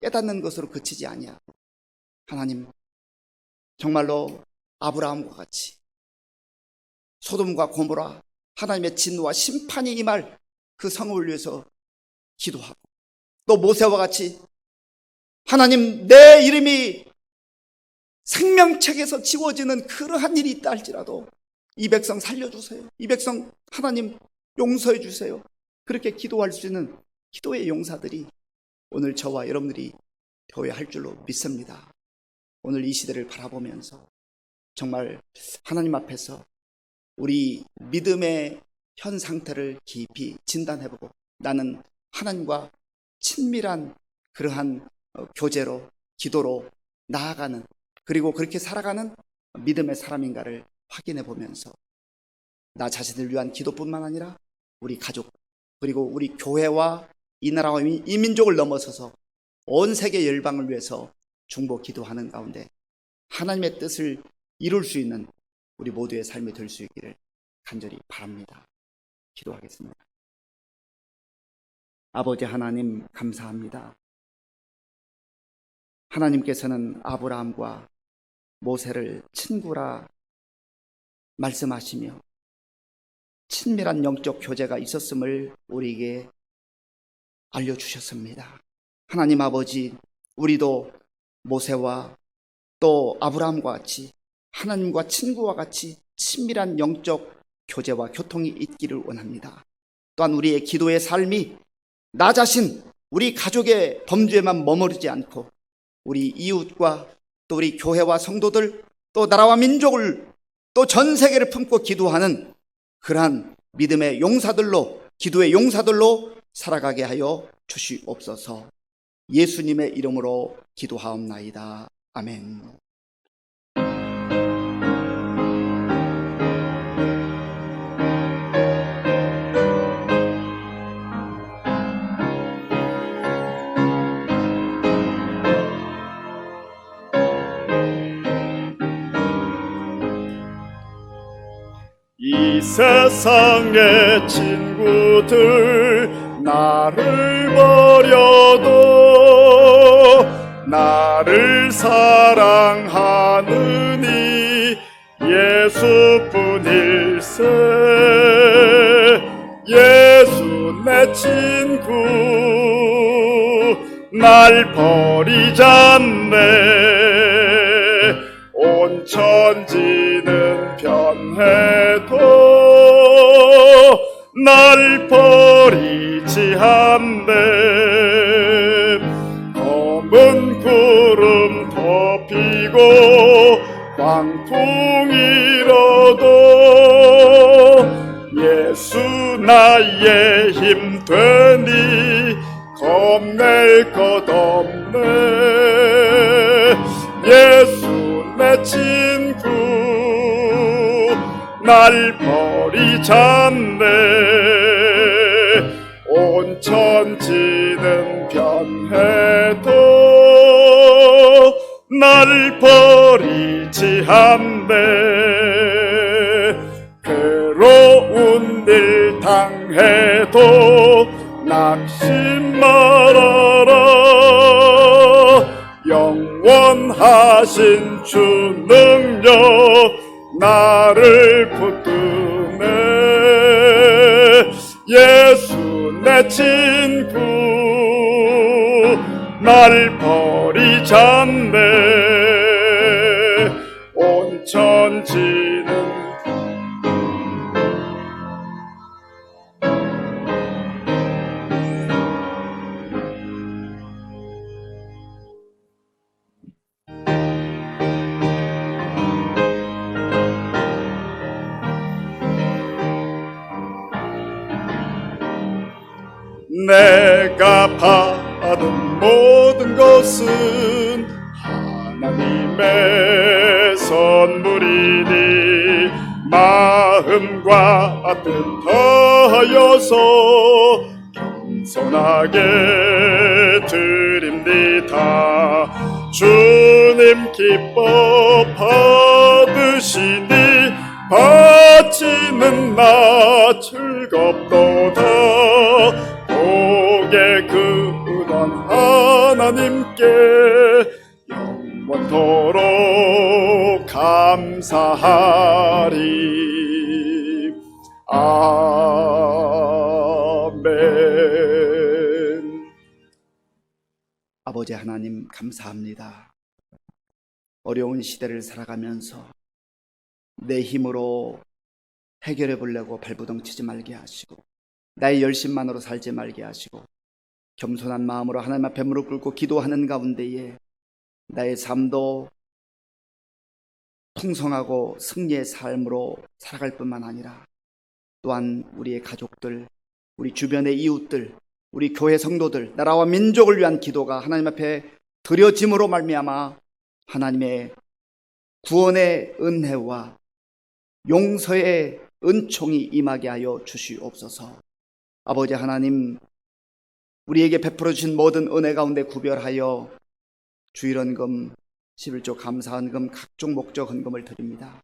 깨닫는 것으로 그치지 아니하고 하나님 정말로 아브라함과 같이 소돔과 고모라 하나님의 진노와 심판이 임할 그 성읍을 위해서 기도하고 또 모세와 같이 하나님 내 이름이 생명책에서 지워지는 그러한 일이 있다 할지라도 이 백성 살려주세요. 이 백성 하나님 용서해 주세요. 그렇게 기도할 수 있는 기도의 용사들이 오늘 저와 여러분들이 되어야 할 줄로 믿습니다. 오늘 이 시대를 바라보면서 정말 하나님 앞에서 우리 믿음의 현 상태를 깊이 진단해보고 나는 하나님과 친밀한 그러한 교제로 기도로 나아가는 그리고 그렇게 살아가는 믿음의 사람인가를 확인해 보면서 나 자신을 위한 기도뿐만 아니라 우리 가족 그리고 우리 교회와 이 나라와 이 민족을 넘어서서 온 세계 열방을 위해서 중보 기도하는 가운데 하나님의 뜻을 이룰 수 있는 우리 모두의 삶이 될 수 있기를 간절히 바랍니다. 기도하겠습니다. 아버지 하나님 감사합니다. 하나님께서는 아브라함과 모세를 친구라 말씀하시며 친밀한 영적 교제가 있었음을 우리에게 알려주셨습니다. 하나님 아버지, 우리도 모세와 또 아브라함과 같이 하나님과 친구와 같이 친밀한 영적 교제와 교통이 있기를 원합니다. 또한 우리의 기도의 삶이 나 자신, 우리 가족의 범죄에만 머무르지 않고 우리 이웃과 또 우리 교회와 성도들 또 나라와 민족을 또 전 세계를 품고 기도하는 그러한 믿음의 용사들로 기도의 용사들로 살아가게 하여 주시옵소서. 예수님의 이름으로 기도하옵나이다. 아멘. 이 세상의 친구들 나를 버려도 나를 사랑하느니 예수뿐일세. 예수 내 친구 날 버리지 않네. 온 천지는 변해도 날 버리지 않네. 검은 구름 덮이고 광풍이라도 예수 나의 힘 되니 겁낼 것 없네. 예수 내 친구 날 버리잖네. 온 천지는 변해도 날 버리지 않네. 괴로운 일 당해도 낙심 말아라. 영원하신 주 능력 나를 붙드네. 예수 내 친구 날 버리잖네. 온 천지는 내가 받은 모든 것은 하나님의 선물이니 마음과 뜻 다하여서 겸손하게 드립니다. 주님 기뻐 받으시니 바치는 나 즐겁도다. 복의 근원 하나님께 영원토록 감사하리. 아멘. 아버지 하나님 감사합니다. 어려운 시대를 살아가면서 내 힘으로 해결해 보려고 발부둥치지 말게 하시고 나의 열심만으로 살지 말게 하시고 겸손한 마음으로 하나님 앞에 무릎 꿇고 기도하는 가운데에 나의 삶도 풍성하고 승리의 삶으로 살아갈 뿐만 아니라 또한 우리의 가족들, 우리 주변의 이웃들, 우리 교회 성도들, 나라와 민족을 위한 기도가 하나님 앞에 드려짐으로 말미암아 하나님의 구원의 은혜와 용서의 은총이 임하게 하여 주시옵소서. 아버지 하나님, 우리에게 베풀어 주신 모든 은혜 가운데 구별하여 주일헌금, 11조 감사헌금, 각종 목적 헌금을 드립니다.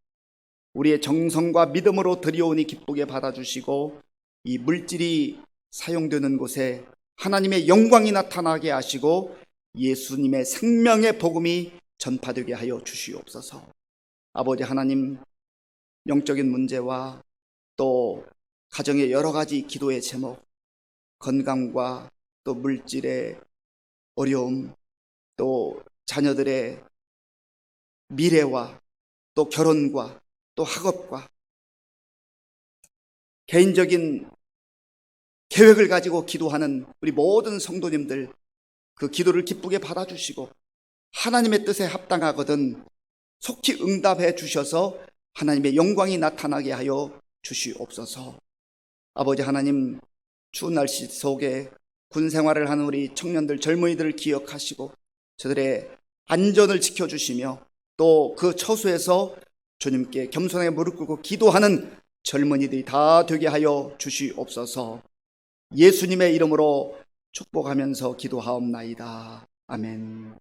우리의 정성과 믿음으로 드리오니 기쁘게 받아주시고 이 물질이 사용되는 곳에 하나님의 영광이 나타나게 하시고 예수님의 생명의 복음이 전파되게 하여 주시옵소서. 아버지 하나님, 영적인 문제와 또 가정의 여러 가지 기도의 제목, 건강과 또 물질의 어려움, 또 자녀들의 미래와 또 결혼과 또 학업과 개인적인 계획을 가지고 기도하는 우리 모든 성도님들, 그 기도를 기쁘게 받아주시고 하나님의 뜻에 합당하거든 속히 응답해 주셔서 하나님의 영광이 나타나게 하여 주시옵소서. 아버지 하나님, 추운 날씨 속에 군 생활을 하는 우리 청년들, 젊은이들을 기억하시고 저들의 안전을 지켜주시며 또 그 처소에서 주님께 겸손하게 무릎 꿇고 기도하는 젊은이들이 다 되게 하여 주시옵소서. 예수님의 이름으로 축복하면서 기도하옵나이다. 아멘.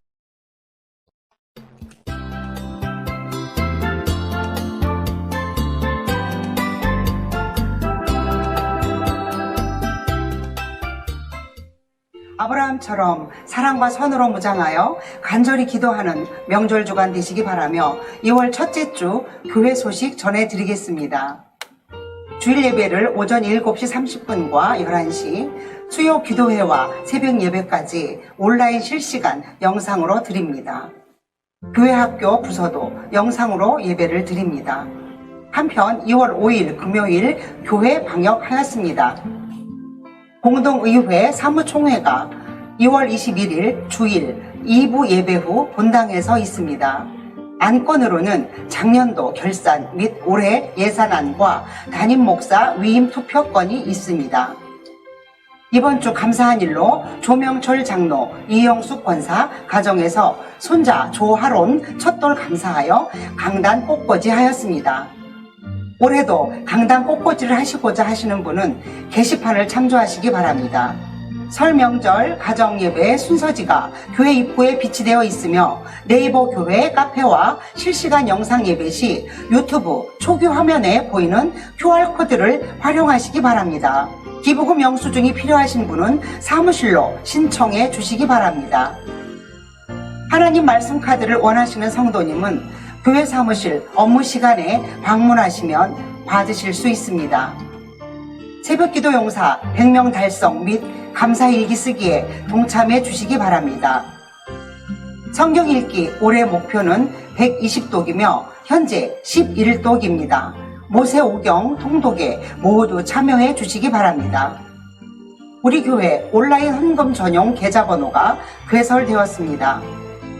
아브라함처럼 사랑과 선으로 무장하여 간절히 기도하는 명절 주간 되시기 바라며 2월 첫째 주 교회 소식 전해드리겠습니다. 주일 예배를 오전 7시 30분과 11시, 수요 기도회와 새벽 예배까지 온라인 실시간 영상으로 드립니다. 교회 학교 부서도 영상으로 예배를 드립니다. 한편 2월 5일 금요일 교회 방역하였습니다. 공동의회 사무총회가 2월 21일 주일 2부 예배 후 본당에서 있습니다. 안건으로는 작년도 결산 및 올해 예산안과 담임 목사 위임 투표권이 있습니다. 이번 주 감사한 일로 조명철 장로, 이영숙 권사 가정에서 손자 조하론 첫돌 감사하여 강단 꽃꽂이 하였습니다. 올해도 강당 꽃꽂이를 하시고자 하시는 분은 게시판을 참조하시기 바랍니다. 설 명절 가정예배 순서지가 교회 입구에 비치되어 있으며 네이버 교회 카페와 실시간 영상 예배 시 유튜브 초기 화면에 보이는 QR코드를 활용하시기 바랍니다. 기부금 영수증이 필요하신 분은 사무실로 신청해 주시기 바랍니다. 하나님 말씀 카드를 원하시는 성도님은 교회 사무실 업무 시간에 방문하시면 받으실 수 있습니다. 새벽기도 용사 100명 달성 및 감사일기 쓰기에 동참해 주시기 바랍니다. 성경 읽기 올해 목표는 120독이며 현재 11독입니다. 모세 오경 통독에 모두 참여해 주시기 바랍니다. 우리 교회 온라인 헌금 전용 계좌번호가 개설되었습니다.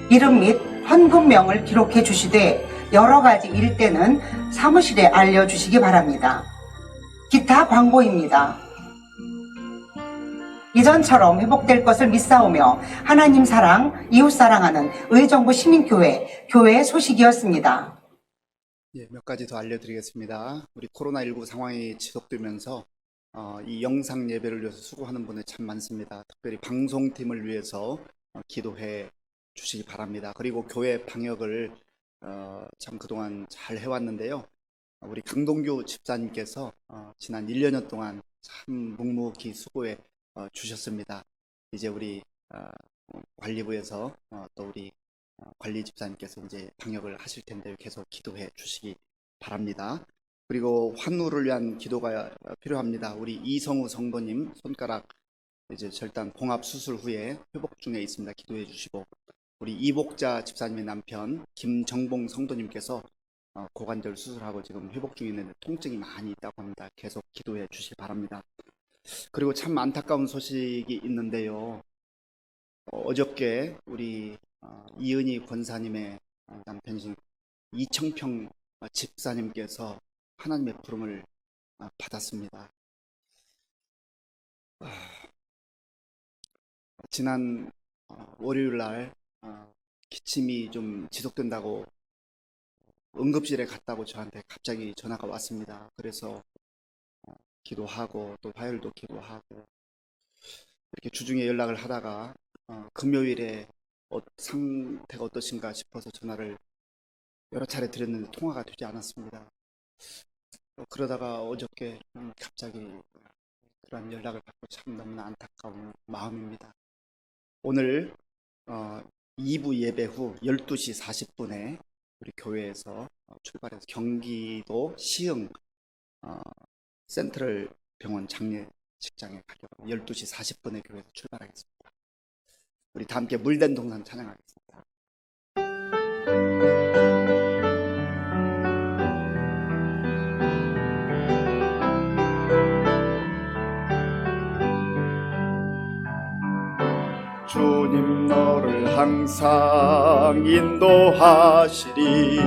이름 및 헌금명을 기록해 주시되 여러 가지 일 때는 사무실에 알려주시기 바랍니다. 기타 광고입니다. 이전처럼 회복될 것을 믿사오며 하나님 사랑, 이웃 사랑하는 의정부 시민교회 교회 소식이었습니다. 예, 몇 가지 더 알려드리겠습니다. 우리 코로나19 상황이 지속되면서 이 영상 예배를 위해서 수고하는 분이 참 많습니다. 특별히 방송팀을 위해서 기도해 주시기 바랍니다. 그리고 교회 방역을 참 그동안 잘 해왔는데요. 우리 강동규 집사님께서 지난 1년 동안 참 묵묵히 수고해 주셨습니다. 이제 우리 관리부에서 또 우리 관리 집사님께서 이제 방역을 하실 텐데 계속 기도해 주시기 바랍니다. 그리고 환우를 위한 기도가 필요합니다. 우리 이성우 성도님 손가락 이제 절단 봉합 수술 후에 회복 중에 있습니다. 기도해 주시고, 우리 이복자 집사님의 남편 김정봉 성도님께서 고관절 수술하고 지금 회복 중에 있는데 통증이 많이 있다고 합니다. 계속 기도해 주시기 바랍니다. 그리고 참 안타까운 소식이 있는데요. 어저께 우리 이은희 권사님의 남편이신 이청평 집사님께서 하나님의 부름을 받았습니다. 지난 월요일 날 기침이 좀 지속된다고 응급실에 갔다고 저한테 갑자기 전화가 왔습니다. 그래서 기도하고 또 화요일도 기도하고 이렇게 주중에 연락을 하다가 금요일에 상태가 어떠신가 싶어서 전화를 여러 차례 드렸는데 통화가 되지 않았습니다. 그러다가 어저께 갑자기 그런 연락을 받고 참 너무나 안타까운 마음입니다. 오늘 2부 예배 후 12시 40분에 우리 교회에서 출발해서 경기도 시흥 센트럴 병원 장례식장에 가려고 12시 40분에 교회에서 출발하겠습니다. 우리 다 함께 물된 동산 찬양하겠습니다. 주님 너를 항상 인도하시리.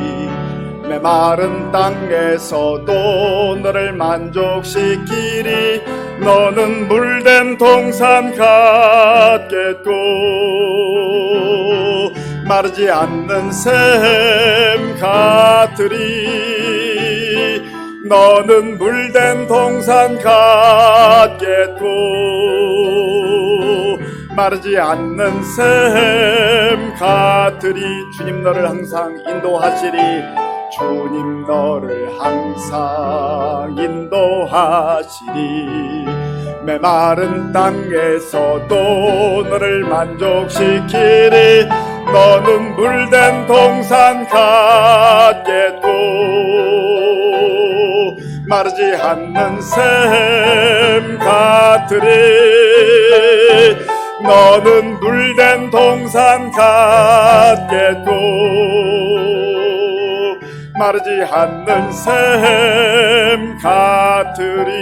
메마른 땅에서도 너를 만족시키리. 너는 물된 동산 같겠고 마르지 않는 샘 같으리. 너는 물된 동산 같겠고 마르지 않는 샘 같으리. 주님 너를 항상 인도하시리. 주님 너를 항상 인도하시리. 메마른 땅에서도 너를 만족시키리. 너는 물된 동산 같겠고 마르지 않는 샘 같으리. 너는 물된 동산 같겠고 마르지 않는 샘 같으리.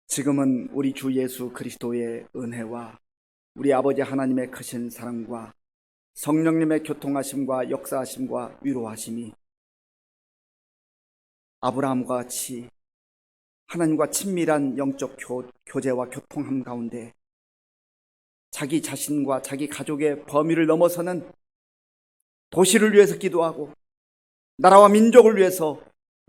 지금은 우리 주 예수 그리스도의 은혜와 우리 아버지 하나님의 크신 사랑과 성령님의 교통하심과 역사하심과 위로하심이 아브라함과 같이 하나님과 친밀한 영적 교제와 교통함 가운데 자기 자신과 자기 가족의 범위를 넘어서는 도시를 위해서 기도하고 나라와 민족을 위해서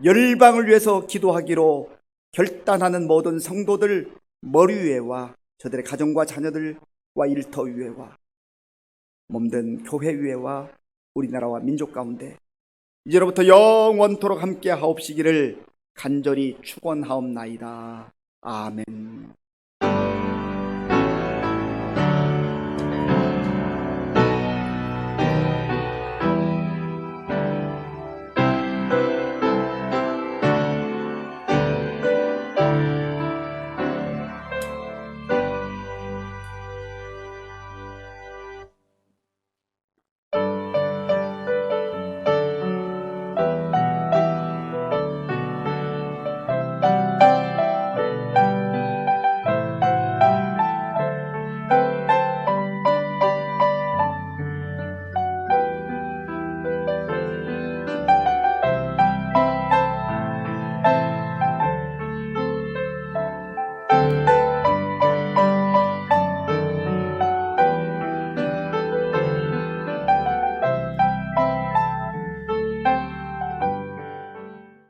열방을 위해서 기도하기로 결단하는 모든 성도들 머리 위에와 저들의 가정과 자녀들과 일터 위에와 몸된 교회 위에와 우리나라와 민족 가운데 이제로부터 영원토록 함께 하옵시기를 간절히 축원하옵나이다. 아멘.